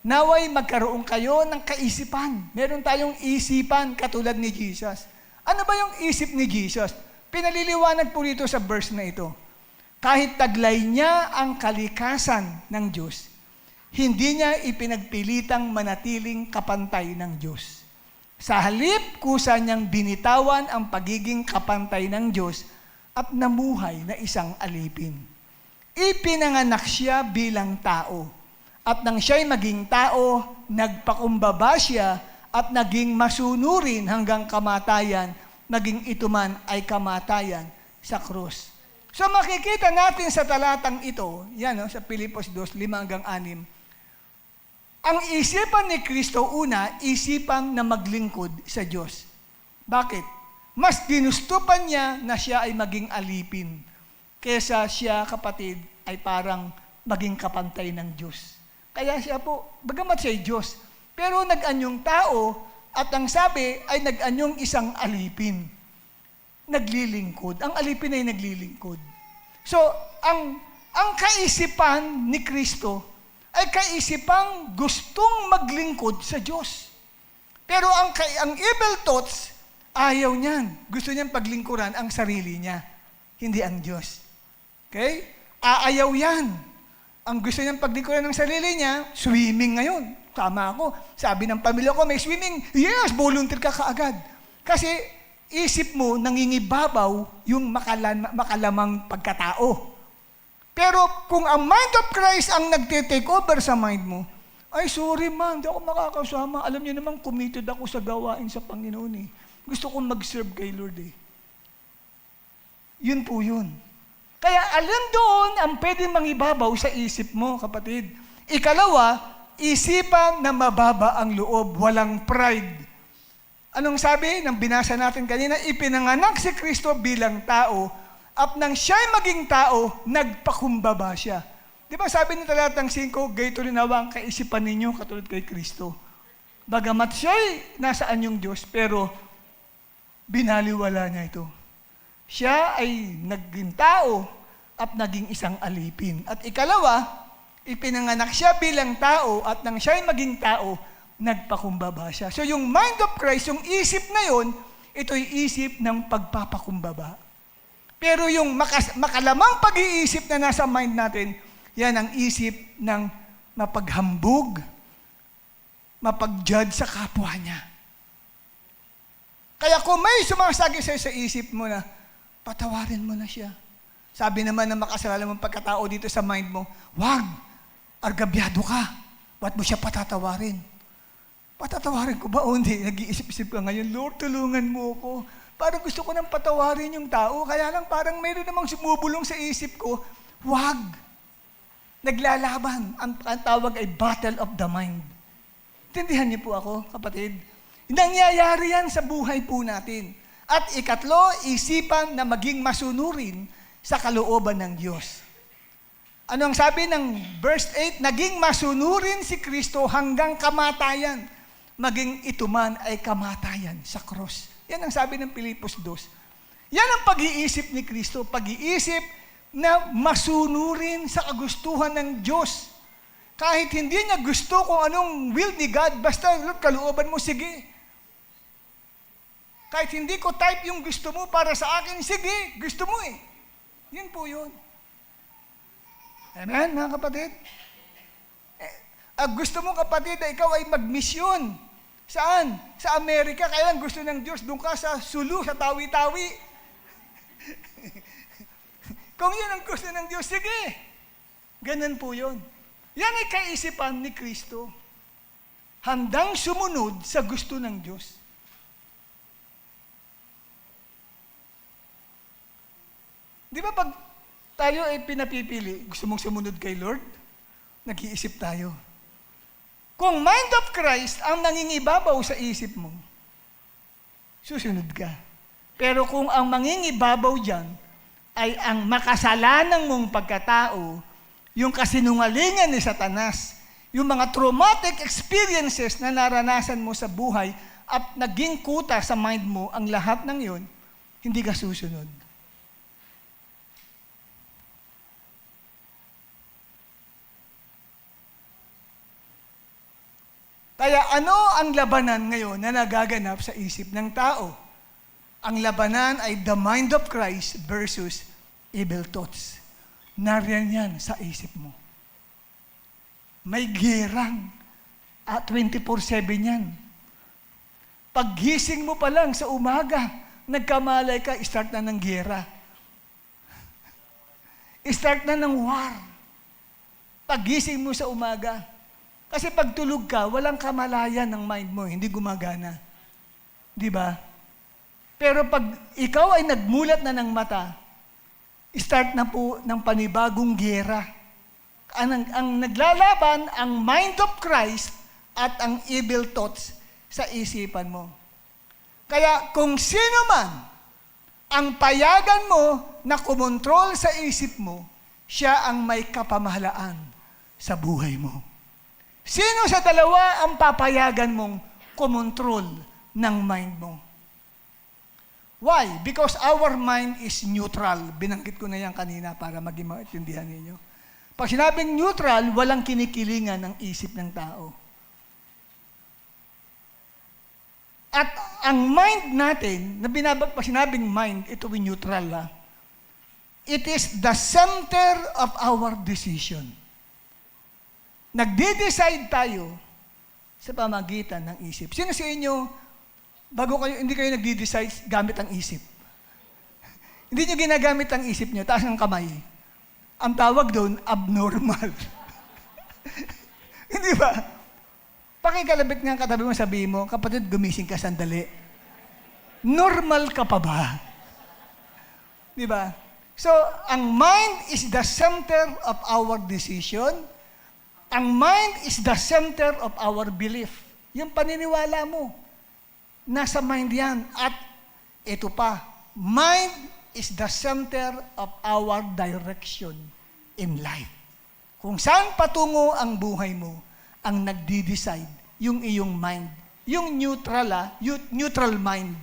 Naway magkaroon kayo ng kaisipan. Meron tayong isipan katulad ni Jesus. Ano ba yung isip ni Jesus? Pinaliliwanag po rito sa verse na ito. Kahit taglay niya ang kalikasan ng Diyos, hindi niya ipinagpilitang manatiling kapantay ng Diyos. Sa halip, kusa niyang binitawan ang pagiging kapantay ng Diyos at namuhay na isang alipin. Ipinanganak siya bilang tao. At nang siya'y maging tao, nagpakumbaba siya at naging masunurin hanggang kamatayan, naging ito man ay kamatayan sa krus. So makikita natin sa talatang ito, yan sa Pilipos 2, 5 hanggang 6, ang isipan ni Kristo, una, isipan na maglingkod sa Diyos. Bakit? Mas ginustupan niya na siya ay maging alipin kesa siya, kapatid, ay parang maging kapantay ng Diyos. Kaya siya po, bagamat siya'y Diyos, pero nag-anyong tao at ang sabi ay nag-anyong isang alipin. Naglilingkod. Ang alipin ay naglilingkod. So, ang kaisipan ni Kristo ay kaisipang gustong maglingkod sa Diyos. Pero ang evil thoughts, ayaw niyan. Gusto niyang paglingkuran ang sarili niya, hindi ang Diyos. Okay? Aayaw yan. Ang gusto niyang paglingkuran ng sarili niya, swimming ngayon. Tama ako. Sabi ng pamilya ko, may swimming. Yes, volunteer ka kaagad. Kasi isip mo, nangingibabaw yung makalamang pagkatao. Pero kung ang mind of Christ ang nagte-take over sa mind mo, ay sorry man, di ako makakasama. Alam niyo naman, committed ako sa gawain sa Panginoon eh. Gusto kong mag-serve kay Lord eh. Yun po yun. Kaya alam doon ang pwedeng mangibabaw sa isip mo, kapatid. Ikalawa, isipan na mababa ang loob, walang pride. Anong sabi ng binasa natin kanina? Ipinanganak si Kristo bilang tao at nang siya'y maging tao, nagpakumbaba siya. Di ba sabi ng talatang 5, gayto rin nawa ang kaisipan ninyo katulad kay Kristo. Bagamat siya'y nasaan yung Diyos, pero binaliwala niya ito. Siya ay naging tao at naging isang alipin. At ikalawa, ipinanganak siya bilang tao at nang siya'y maging tao, nagpakumbaba siya. So yung mind of Christ, yung isip na yun, ito'y isip ng pagpapakumbaba. Pero yung makalamang pag-iisip na nasa mind natin, yan ang isip ng mapaghambog, mapag-judge sa kapwa niya. Kaya kung may sumasagi sa'yo sa isip mo na, patawarin mo na siya. Sabi naman ng makasalanan mong pagkatao dito sa mind mo, wag, argabyado ka. Ba't mo siya patatawarin? Patatawarin ko ba o hindi? Nag-iisip-isip ka ngayon, Lord, tulungan mo ako. Parang gusto ko nang patawarin yung tao, kaya lang parang mayroon namang sumubulong sa isip ko, wag. naglalaban. Ang tawag ay battle of the mind. Tindihan niyo po ako, kapatid? Nangyayari yan sa buhay po natin. At ikatlo, isipan na maging masunurin sa kalooban ng Diyos. Ano ang sabi ng verse 8? Naging masunurin si Kristo hanggang kamatayan. Maging ito man ay kamatayan sa cross. Yan ang sabi ng Pilipos 2. Yan ang pag-iisip ni Kristo. Pag-iisip na masunurin sa kagustuhan ng Diyos. Kahit hindi niya gusto kung anong will ni God, basta kalooban mo, sige. Kahit hindi ko type yung gusto mo para sa akin, sige, gusto mo eh. Yun po yun. Amen, mga kapatid? Gusto mo, kapatid, na ikaw ay magmisyon. Saan? Sa Amerika. Kaya lang gusto ng Diyos, doon ka sa Sulu, sa Tawi-Tawi. Kung yun ang gusto ng Diyos, sige. Ganun po yun. Yan ay kaisipan ni Kristo. Handang sumunod sa gusto ng Diyos. Di ba pag tayo ay pinapipili, gusto mong sumunod kay Lord? Nag-iisip tayo. Kung mind of Christ ang nangingibabaw sa isip mo, susunod ka. Pero kung ang mangingibabaw dyan ay ang makasalanang mong pagkatao, yung kasinungalingan ni Satanas, yung mga traumatic experiences na naranasan mo sa buhay at naging kuta sa mind mo, ang lahat ng yun, hindi ka susunod. Kaya ano ang labanan ngayon na nagaganap sa isip ng tao? Ang labanan ay the mind of Christ versus evil thoughts. Nariyan yan sa isip mo. May gerang at 24/7 yan. Paggising mo pa lang sa umaga, nagkamalay ka, start na ng gera. Start na ng war. Paggising mo sa umaga, kasi pag tulog ka, walang kamalayan ng mind mo, hindi gumagana. Di ba? Pero pag ikaw ay nagmulat na ng mata, start na po ng panibagong gera. Ang naglalaban, ang mind of Christ at ang evil thoughts sa isipan mo. Kaya kung sino man ang payagan mo na kumontrol sa isip mo, siya ang may kapamahalaan sa buhay mo. Sino sa dalawa ang papayagan mong kumontrol ng mind mo? Why? Because our mind is neutral. Binanggit ko na yan kanina para maging maintindihan ninyo. Pag sinabing neutral, walang kinikilingan ng isip ng tao. At ang mind natin, pag sinabing mind, ito ay neutral. It is the center of our decision. Nagde-decide tayo sa pamagitan ng isip. Sino sa inyo, hindi kayo nagde-decide gamit ang isip? Hindi nyo ginagamit ang isip nyo, taas ng kamay. Ang tawag doon, abnormal. Hindi ba? Pakikalabit nga katabi mo, sabihin mo, kapatid, gumising ka sandali. Normal ka pa ba? Di ba? So, ang mind is the center of our decision. Ang mind is the center of our belief. Yung paniniwala mo, nasa mind yan. At ito pa, mind is the center of our direction in life. Kung saan patungo ang buhay mo, ang nagdi-decide, yung iyong mind. Yung neutral mind.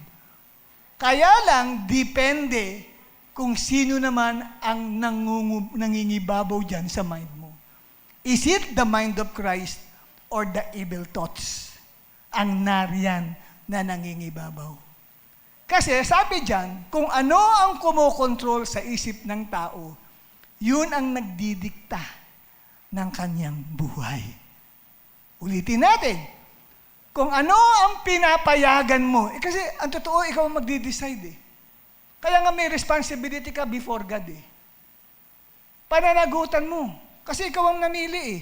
Kaya lang, depende kung sino naman ang nangingibabaw dyan sa mind mo. Is it the mind of Christ or the evil thoughts ang nariyan na nangingibabaw? Kasi sabi dyan, kung ano ang kumokontrol sa isip ng tao, yun ang nagdidikta ng kanyang buhay. Ulitin natin, kung ano ang pinapayagan mo, kasi ang totoo, ikaw ang magdi-decide eh. Kaya nga may responsibility ka before God eh. Pananagutan mo. Kasi ikaw ang namili eh.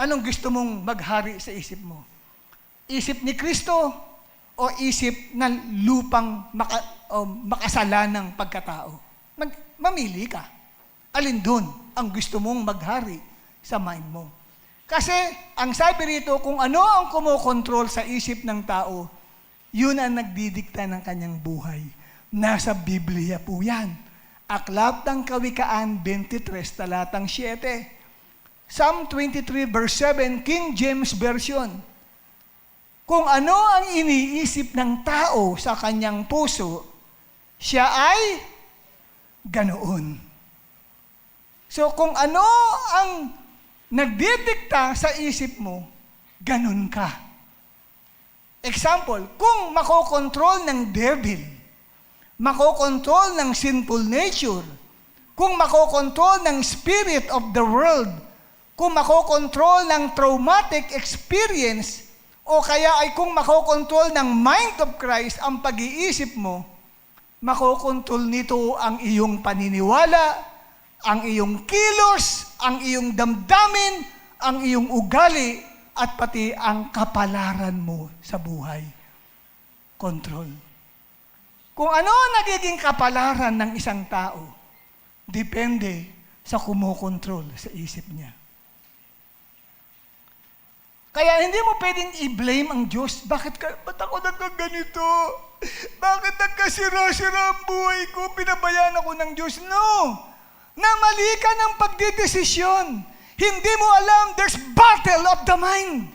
Anong gusto mong maghari sa isip mo? Isip ni Kristo o isip ng lupang makasalanang pagkatao? Mamili ka. Alin doon ang gusto mong maghari sa mind mo. Kasi, ang sabi rito, kung ano ang kumokontrol sa isip ng tao, yun ang nagdidikta ng kanyang buhay. Nasa Biblia po yan. Aklat ng Kawikaan 23, talatang 7. Psalm 23, verse 7, King James Version. Kung ano ang iniisip ng tao sa kanyang puso, siya ay ganoon. So kung ano ang nagdidikta sa isip mo, ganun ka. Example, kung makokontrol ng devil, makokontrol ng sinful nature, kung makokontrol ng spirit of the world, kung makokontrol ng traumatic experience, o kaya ay kung makokontrol ng mind of Christ ang pag-iisip mo, makokontrol nito ang iyong paniniwala, ang iyong kilos, ang iyong damdamin, ang iyong ugali, at pati ang kapalaran mo sa buhay. Control. Kung ano nagiging kapalaran ng isang tao, depende sa kumokontrol sa isip niya. Kaya hindi mo pwedeng i-blame ang Diyos. Ba't ako nagkaganito? Bakit nagkasira-sira ang buhay ko? Pinabayaan ako ng Diyos? No! Namali ka ng pagdidesisyon. Hindi mo alam, there's battle of the mind.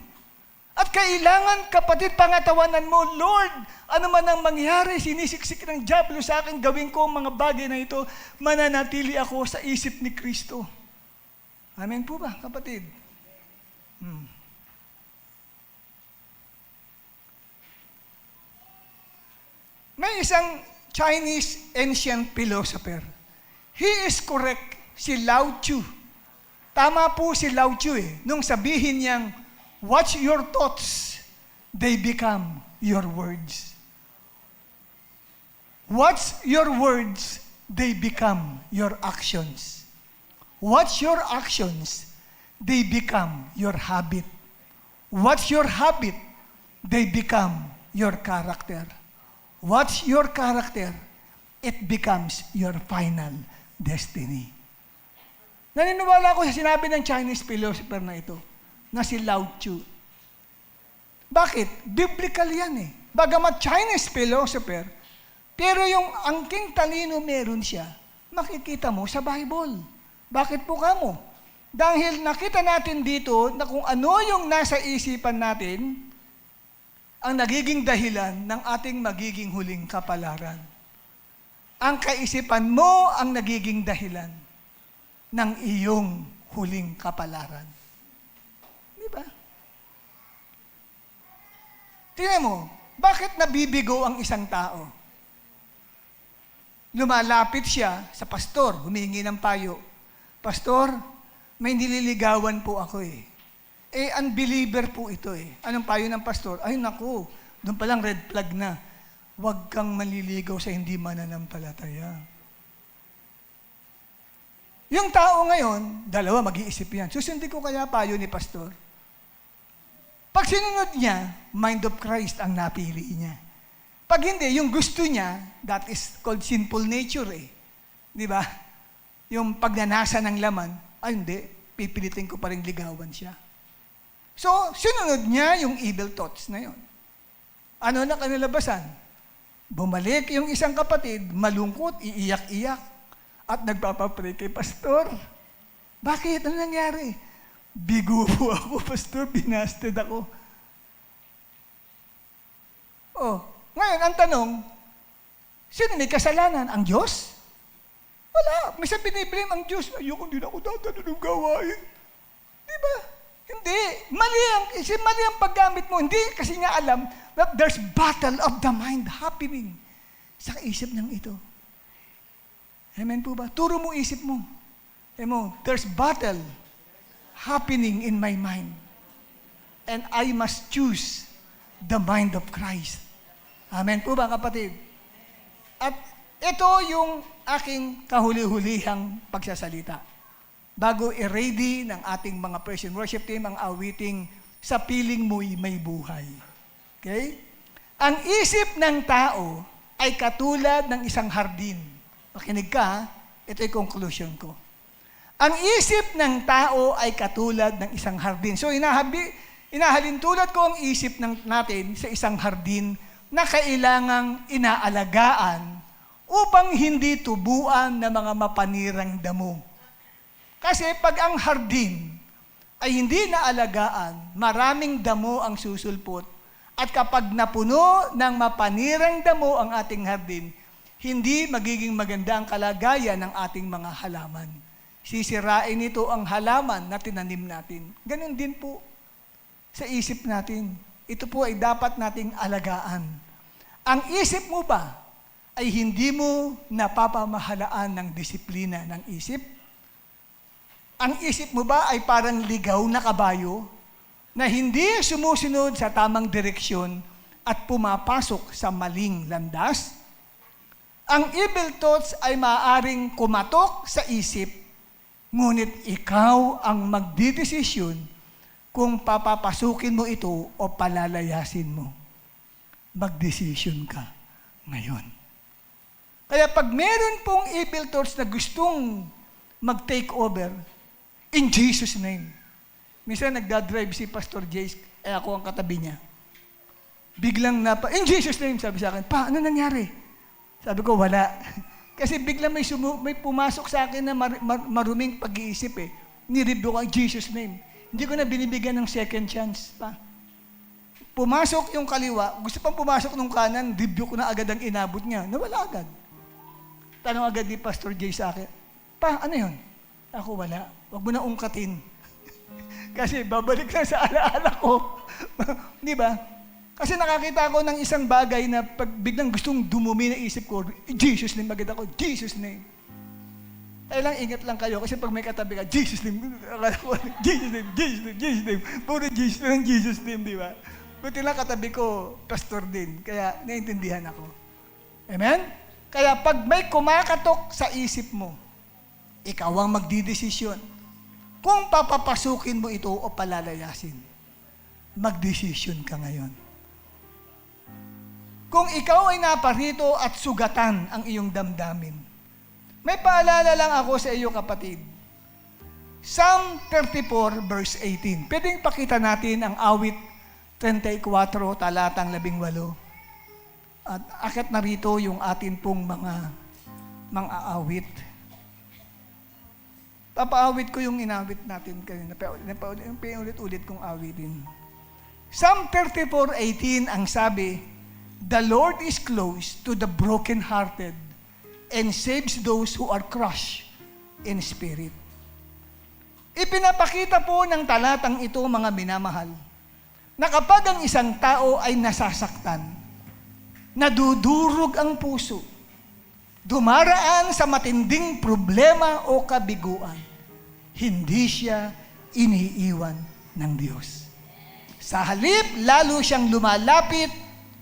At kailangan, kapatid, pangatawanan mo, Lord, ano man ang mangyari, sinisiksik ng diablo sa akin, gawin ko ang mga bagay na ito, mananatili ako sa isip ni Kristo. Amen po ba, kapatid? May isang Chinese ancient philosopher. He is correct, si Lao Tzu. Tama po si Lao Tzu nung sabihin niyang, watch your thoughts, they become your words. Watch your words, they become your actions. Watch your actions, they become your habit. Watch your habit, they become your character. Watch your character, it becomes your final destiny. Naniniwala ako sa sinabi ng Chinese philosopher na ito, na si Lao Tzu. Bakit? Biblical yan Bagamat Chinese philosopher, pero yung angking talino meron siya, makikita mo sa Bible. Bakit po kamo? Dahil nakita natin dito na kung ano yung nasa isipan natin, ang nagiging dahilan ng ating magiging huling kapalaran. Ang kaisipan mo ang nagiging dahilan ng iyong huling kapalaran. Di ba? Tingnan mo, bakit nabibigo ang isang tao? Lumalapit siya sa pastor, humingi ng payo. Pastor, may nililigawan po ako unbeliever po ito Anong payo ng pastor? Ay naku, doon palang red flag na. Huwag kang manliligaw sa hindi mananampalataya. Yung tao ngayon, dalawa mag-iisip yan. Susundin ko kaya payo ni pastor? Pag sinunod niya, mind of Christ ang napili niya. Pag hindi, yung gusto niya, that is called sinful nature Di ba? Yung pagnanasa ng laman, ay hindi, pipilitin ko pa rin ligawan siya. So, sinunod niya yung evil thoughts na yun. Ano na kanalabasan? Bumalik yung isang kapatid, malungkot, iiyak-iyak, at nagpapapray kay pastor. Bakit? Ano nangyari? Bigo po ako, pastor, binasted ako. Ngayon, ang tanong, sino may kasalanan? Ang Diyos? Wala. Minsan biniblame ang Diyos. Ayoko, hindi na ako dadalo ng gawain. Di ba? Hindi. Mali ang paggamit mo. Hindi kasi niya alam that there's battle of the mind happening sa isip ng ito. Amen po ba? Turo mo isip mo. There's battle happening in my mind. And I must choose the mind of Christ. Amen po ba, kapatid? At ito yung aking kahuli-hulihang pagsasalita. Bago i-ready ng ating mga praise and worship team ang awiting Sa Piling Mo'y May Buhay. Okay? Ang isip ng tao ay katulad ng isang hardin. Makinig ka, ito yung conclusion ko. Ang isip ng tao ay katulad ng isang hardin. So, inahalin tulad ko ang isip natin sa isang hardin na kailangang inaalagaan upang hindi tubuan ng mga mapanirang damo. Kasi pag ang hardin ay hindi naalagaan, maraming damo ang susulpot. At kapag napuno ng mapanirang damo ang ating hardin, hindi magiging maganda ang kalagayan ng ating mga halaman. Sisirain nito ang halaman na tinanim natin. Ganun din po sa isip natin. Ito po ay dapat nating alagaan. Ang isip mo ba ay hindi mo napapamahalaan ng disiplina ng isip? Ang isip mo ba ay parang ligaw na kabayo na hindi sumusunod sa tamang direksyon at pumapasok sa maling landas? Ang evil thoughts ay maaaring kumatok sa isip, ngunit ikaw ang magdidesisyon kung papapasukin mo ito o palalayasin mo. Magdesisyon ka ngayon. Kaya pag meron pong evil thoughts na gustong mag-take over, in Jesus' name. Minsan nagdadrive si Pastor Jace, ako ang katabi niya. Biglang in Jesus' name, sabi sa akin, pa, ano nangyari? Sabi ko, wala. Kasi biglang may pumasok sa akin na maruming pag-iisip eh. Nireview ko ang Jesus' name. Hindi ko na binibigyan ng second chance pa. Pumasok yung kaliwa, gusto pang pumasok nung kanan, review ko na agad ang inabot niya. Nawala agad. Tanong agad ni Pastor Jay sa akin, pa, ano yun? Ako, wala. Huwag mo na ungkatin. Kasi babalik na sa alaala ko. Di ba? Kasi nakakita ko ng isang bagay na pag biglang gustong dumumi na isip ko, Jesus name, agad ako, Jesus name. Kaya lang, ingat lang kayo. Kasi pag may katabi ka, Jesus name, Jesus name, Jesus name, Jesus name. Puro Jesus name, di ba? Buti lang katabi ko, pastor din. Kaya naiintindihan ako. Amen? Kaya pag may kumakatok sa isip mo, ikaw ang magdidesisyon kung papapasukin mo ito o palalayasin. Magdesisyon ka ngayon. Kung ikaw ay naparito at sugatan ang iyong damdamin, may paalala lang ako sa iyo, kapatid. Psalm 34 verse 18. Pwedeng pakita natin ang awit 34, talatang 18. At akit na rito yung atin pong mga aawit. Papaawit ko yung inawit natin kanina. Paulit-ulit kong awitin. Psalm 34:18 ang sabi, "The Lord is close to the broken-hearted and saves those who are crushed in spirit." Ipinapakita po ng talatang ito, mga minamahal, na kapag ang isang tao ay nasasaktan, nadudurog ang puso, dumaraan sa matinding problema o kabiguan, hindi siya iniiwan ng Diyos. Sa halip, lalo siyang lumalapit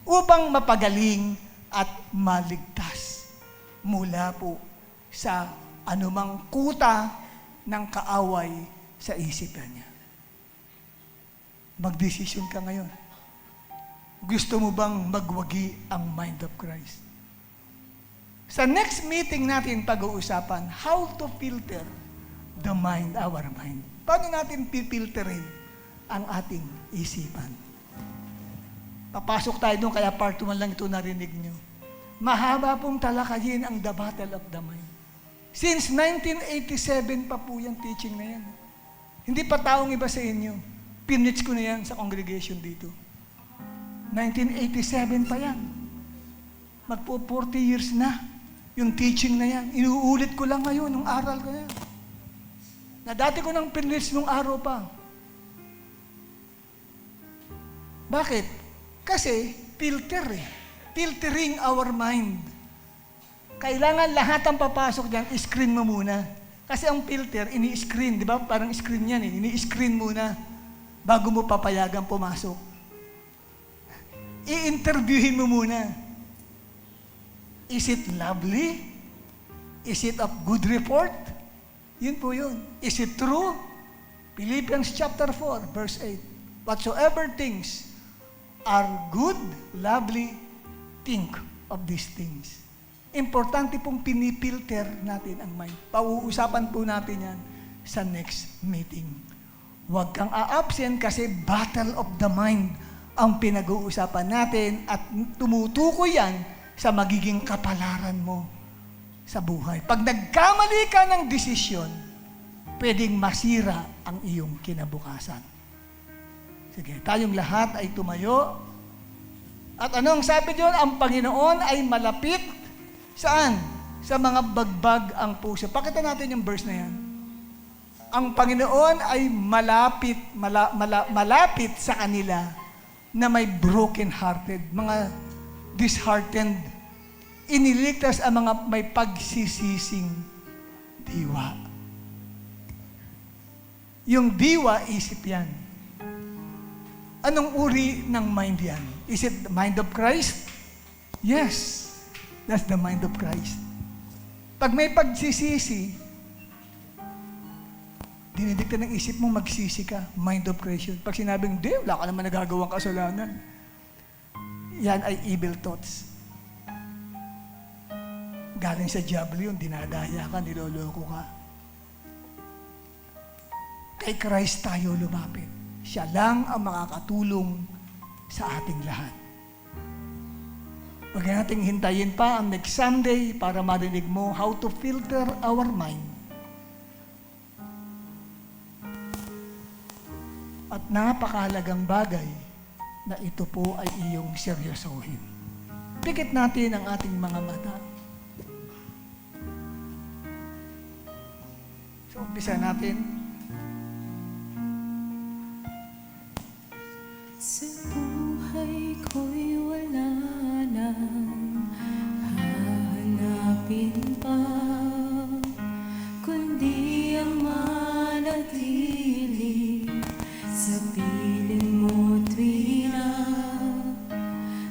upang mapagaling at maligtas mula po sa anumang kuta ng kaaway sa isipan niya. Magdesisyon ka ngayon. Gusto mo bang magwagi ang mind of Christ? Sa next meeting natin pag-uusapan, how to filter the mind, our mind. Paano natin pipilterin ang ating isipan? Papasok tayo doon, kaya part 1 lang ito narinig nyo. Mahaba pong talakayin ang the battle of the mind. Since 1987 pa po yung teaching na yan. Hindi pa taong iba sa inyo. Pinits ko na yan sa congregation dito. 1987 pa yan. Magpo 40 years na yung teaching na yan. Inuulit ko lang ngayon, nung aral ko yan. Na dati ko nang pinits nung araw pa. Bakit? Kasi filter eh. Filtering our mind. Kailangan lahat ang papasok dyan, screen mo muna. Kasi ang filter, ini-screen, di ba? Parang screen yan eh. Ini-screen muna bago mo papayagan pumasok. I-interviewin mo muna. Is it lovely? Is it of good report? Yun po yun. Is it true? Philippians chapter 4, verse 8. Whatsoever things are good, lovely, think of these things. Importante pong pinipilter natin ang mind. Pauusapan po natin yan sa next meeting. Huwag kang a-absent kasi battle of the mind ang pinag-uusapan natin at tumutukoy yan sa magiging kapalaran mo sa buhay. Pag nagkamali ka ng desisyon, pwedeng masira ang iyong kinabukasan. Sige, tayong lahat ay tumayo. At anong sabi diyon? Ang Panginoon ay malapit. Saan? Sa mga bagbag ang puso. Pakita natin yung verse na yan. Ang Panginoon ay malapit sa kanila na may broken-hearted, mga disheartened. Iniligtas ang mga may pagsisising diwa. Yung diwa, isip yan. Anong uri ng mind yan? Is it the mind of Christ? Yes, that's the mind of Christ. Pag may pagsisisi, dinidikta ng isip mo, magsisi ka, mind of Christ. Pag sinabing, di, wala ka naman nagagawang kasalanan. Yan ay evil thoughts. Galing sa diablo yun, dinadaya ka, niloloko ka. Kay Christ tayo lumapit. Siya lang ang makakatulong sa ating lahat. Huwag nating hintayin pa ang next Sunday para marinig mo how to filter our mind. At napakahalagang bagay na ito po ay iyong seryosohin. Pikit natin ang ating mga mata. So, umpisa natin. Sa buhay ko'y wala nang hahanapin pa, kundi ang manatili sa piling mo tuwina.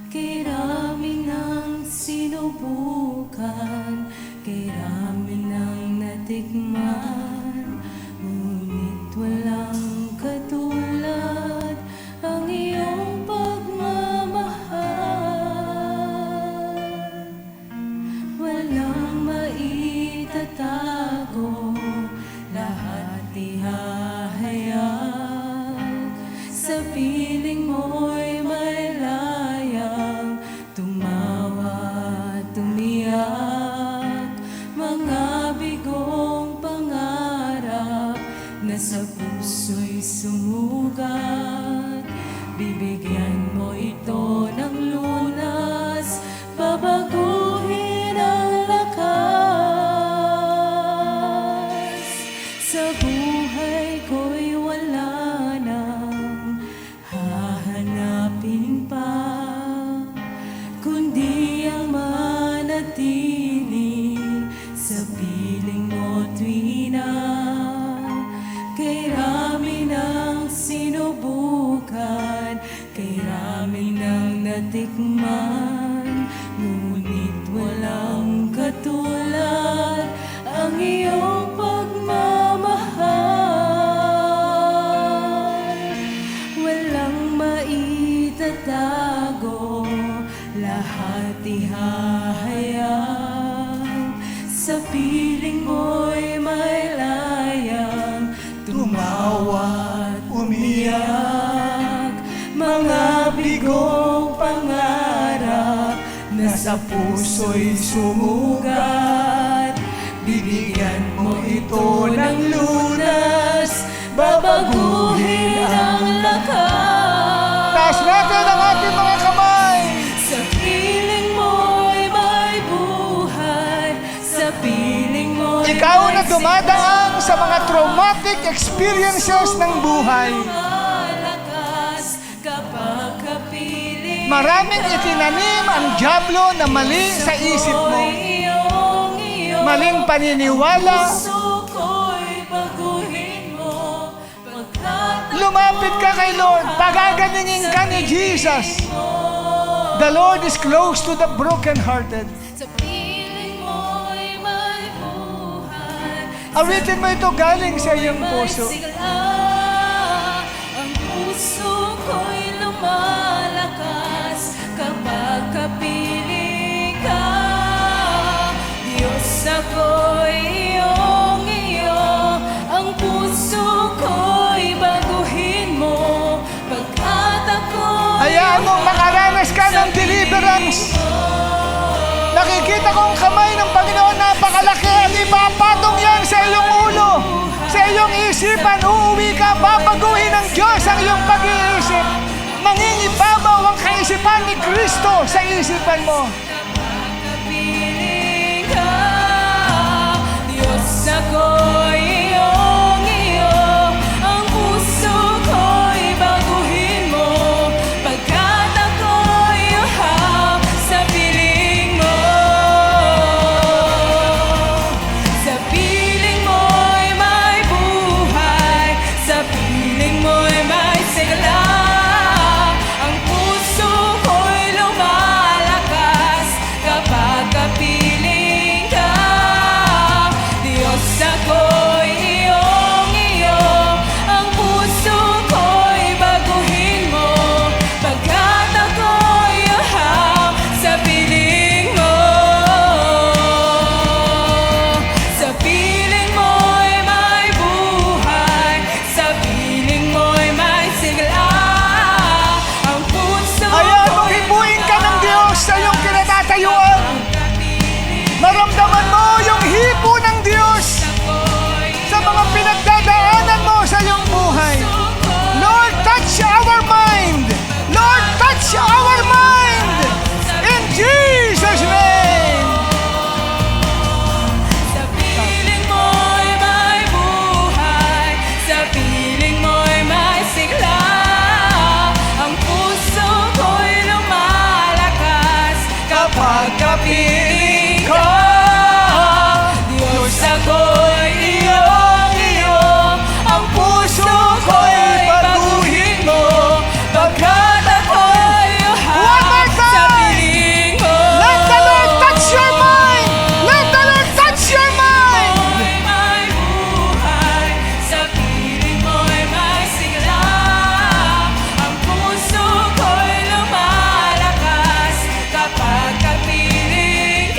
Kay rami ng sinubukan, kay rami ng natikman, ngunit walang katulad ang iyong pagmamahal. Walang maitatago, lahat ihahayag. Sa piling mo'y may layang tumawa, tumiyak. Mga bigong pangarap na sa puso'y sumugat. Bibigyan mo ito ng lunas, babaguhin ang lakas. Sa buhay ko'y wala nang hahanapin pa, kundi ang manatili sa piling mo tuwina. Kay rami ng sinubukan, kay rami ng natikman, ngunit walang katulad ang iyong pagmamahal. Walang maitatago, lahat ihahayag. Sa piling mo'y may layang tumawa at umiyak. Mga bigong pangarap na sa puso'y sumugat. Bibigyan mo ito ng lunas, babaguhin ang lakas. Taas natin ang ating mga kamay. Sa piling mo'y may buhay, sa piling mo'y Ikaw na may dumadaan sa mga traumatic experiences ng buhay. malakas kapag kapiling. Maraming itinanim ang diablo na mali sa isip mo. Maling paniniwala. Puso ko'y baguhin mo, pagkat Lumapit ka kay Lord. Pagaganingin ka ni Jesus. The Lord is close to the brokenhearted. sa piling mo'y may buhay. Awitin mo ito galing sa iyong puso. Ang puso ko'y lumalakas kapag kapiling ka. Diyos ako'y iyong iyo, ang deliverance. Nakikita ko ang kamay ng Panginoon napakalaki at ipapatong yan sa iyong ulo, sa iyong isipan. Uuwi ka, babaguhin ng Diyos ang iyong pag-iisip. Mangingibabaw ang kaisipan ni Kristo sa isipan mo. Kapiling ka, Diyos ako'y iyong-iyo. Ang puso ko'y baguhin mo, pagkat ako'y uhab sa piling mo. Sa piling mo'y may buhay, sa piling mo'y may sigla. Ang puso ko'y lumalakas kapag kapiling ka. Diyos ako'y iyong-iyo. Ang puso ko'y baguhin mo, pagkat ako'y uhab sa piling mo. Sa piling mo'y may buhay, sa piling mo'y may sigla. Ang puso Hayaan mong ko'y hipuin ka ng Diyos sa iyong kinatatayuan. kapiling Maramdaman mo yung hipo ng Diyos ako'y sa mga pinagdadaanan mo sa iyong buhay. Lord, touch our mind! Lord, touch our mind! In Jesus' name! Sa piling mo'y may buhay, sa piling mo'y may sigla. Ang puso ko'y lumalakas kapag kapiling ko. Diyos ako'y iyong-iyo. Ang puso ko'y baguhin mo, pagkat ako'y One more uhab sa time! piling mo. Let the Lord touch your mind! Let the Lord touch your mind! Mo'y may buhay, sa piling mo'y may sigla. Ang puso ko'y lumalakas kapag kapiling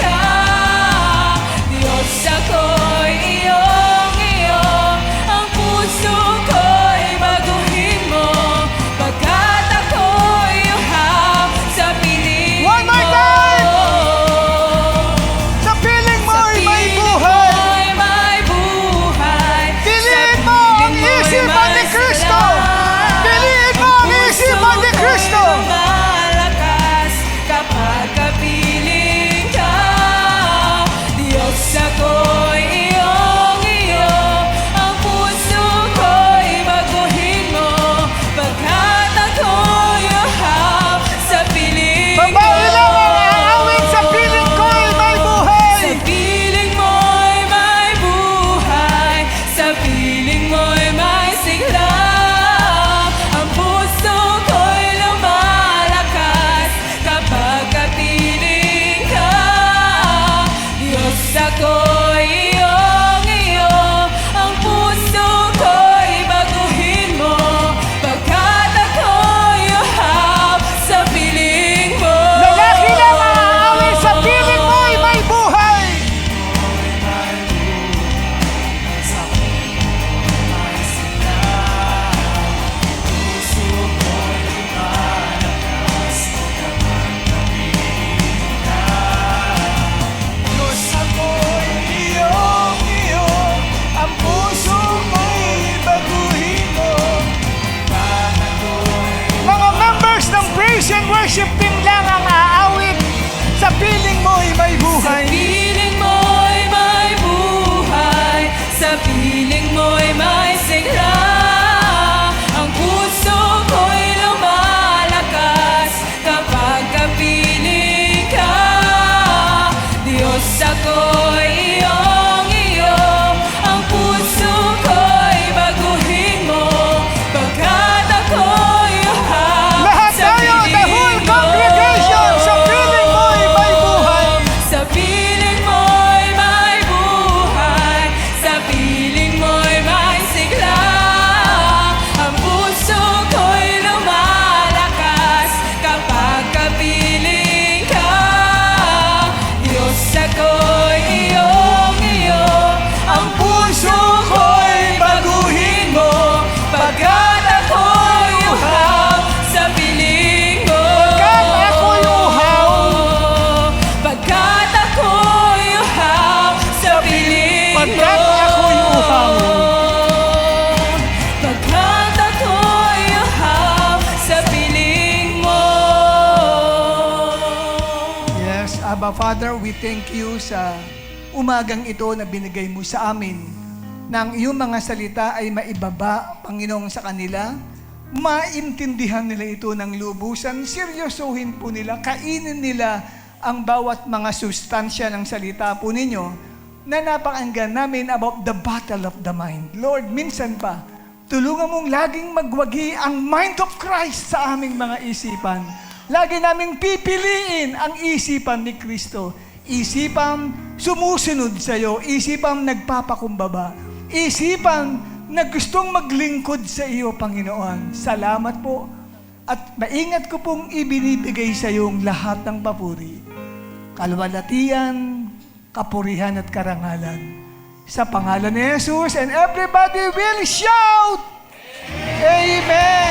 Abba Father, we thank you sa umagang ito na binigay mo sa amin, na ang iyong mga salita ay maibaba, Panginoon, sa kanila, maintindihan nila ito ng lubusan, seryosohin po nila, kainin nila ang bawat mga sustansya ng salita po ninyo na napakinggan namin about the battle of the mind. Lord, minsan pa, tulungan mong laging magwagi ang mind of Christ sa aming mga isipan. Lagi naming pipiliin ang isipan ni Kristo. Isipan sumusunod sa iyo. Isipan nagpapakumbaba. Isipan na gustong maglingkod sa iyo, Panginoon. Salamat po. At maingat ko pong ibinibigay sa iyo ang lahat ng papuri, kalwalatian, kapurihan at karangalan. Sa pangalan ni Jesus, and everybody will shout, Amen!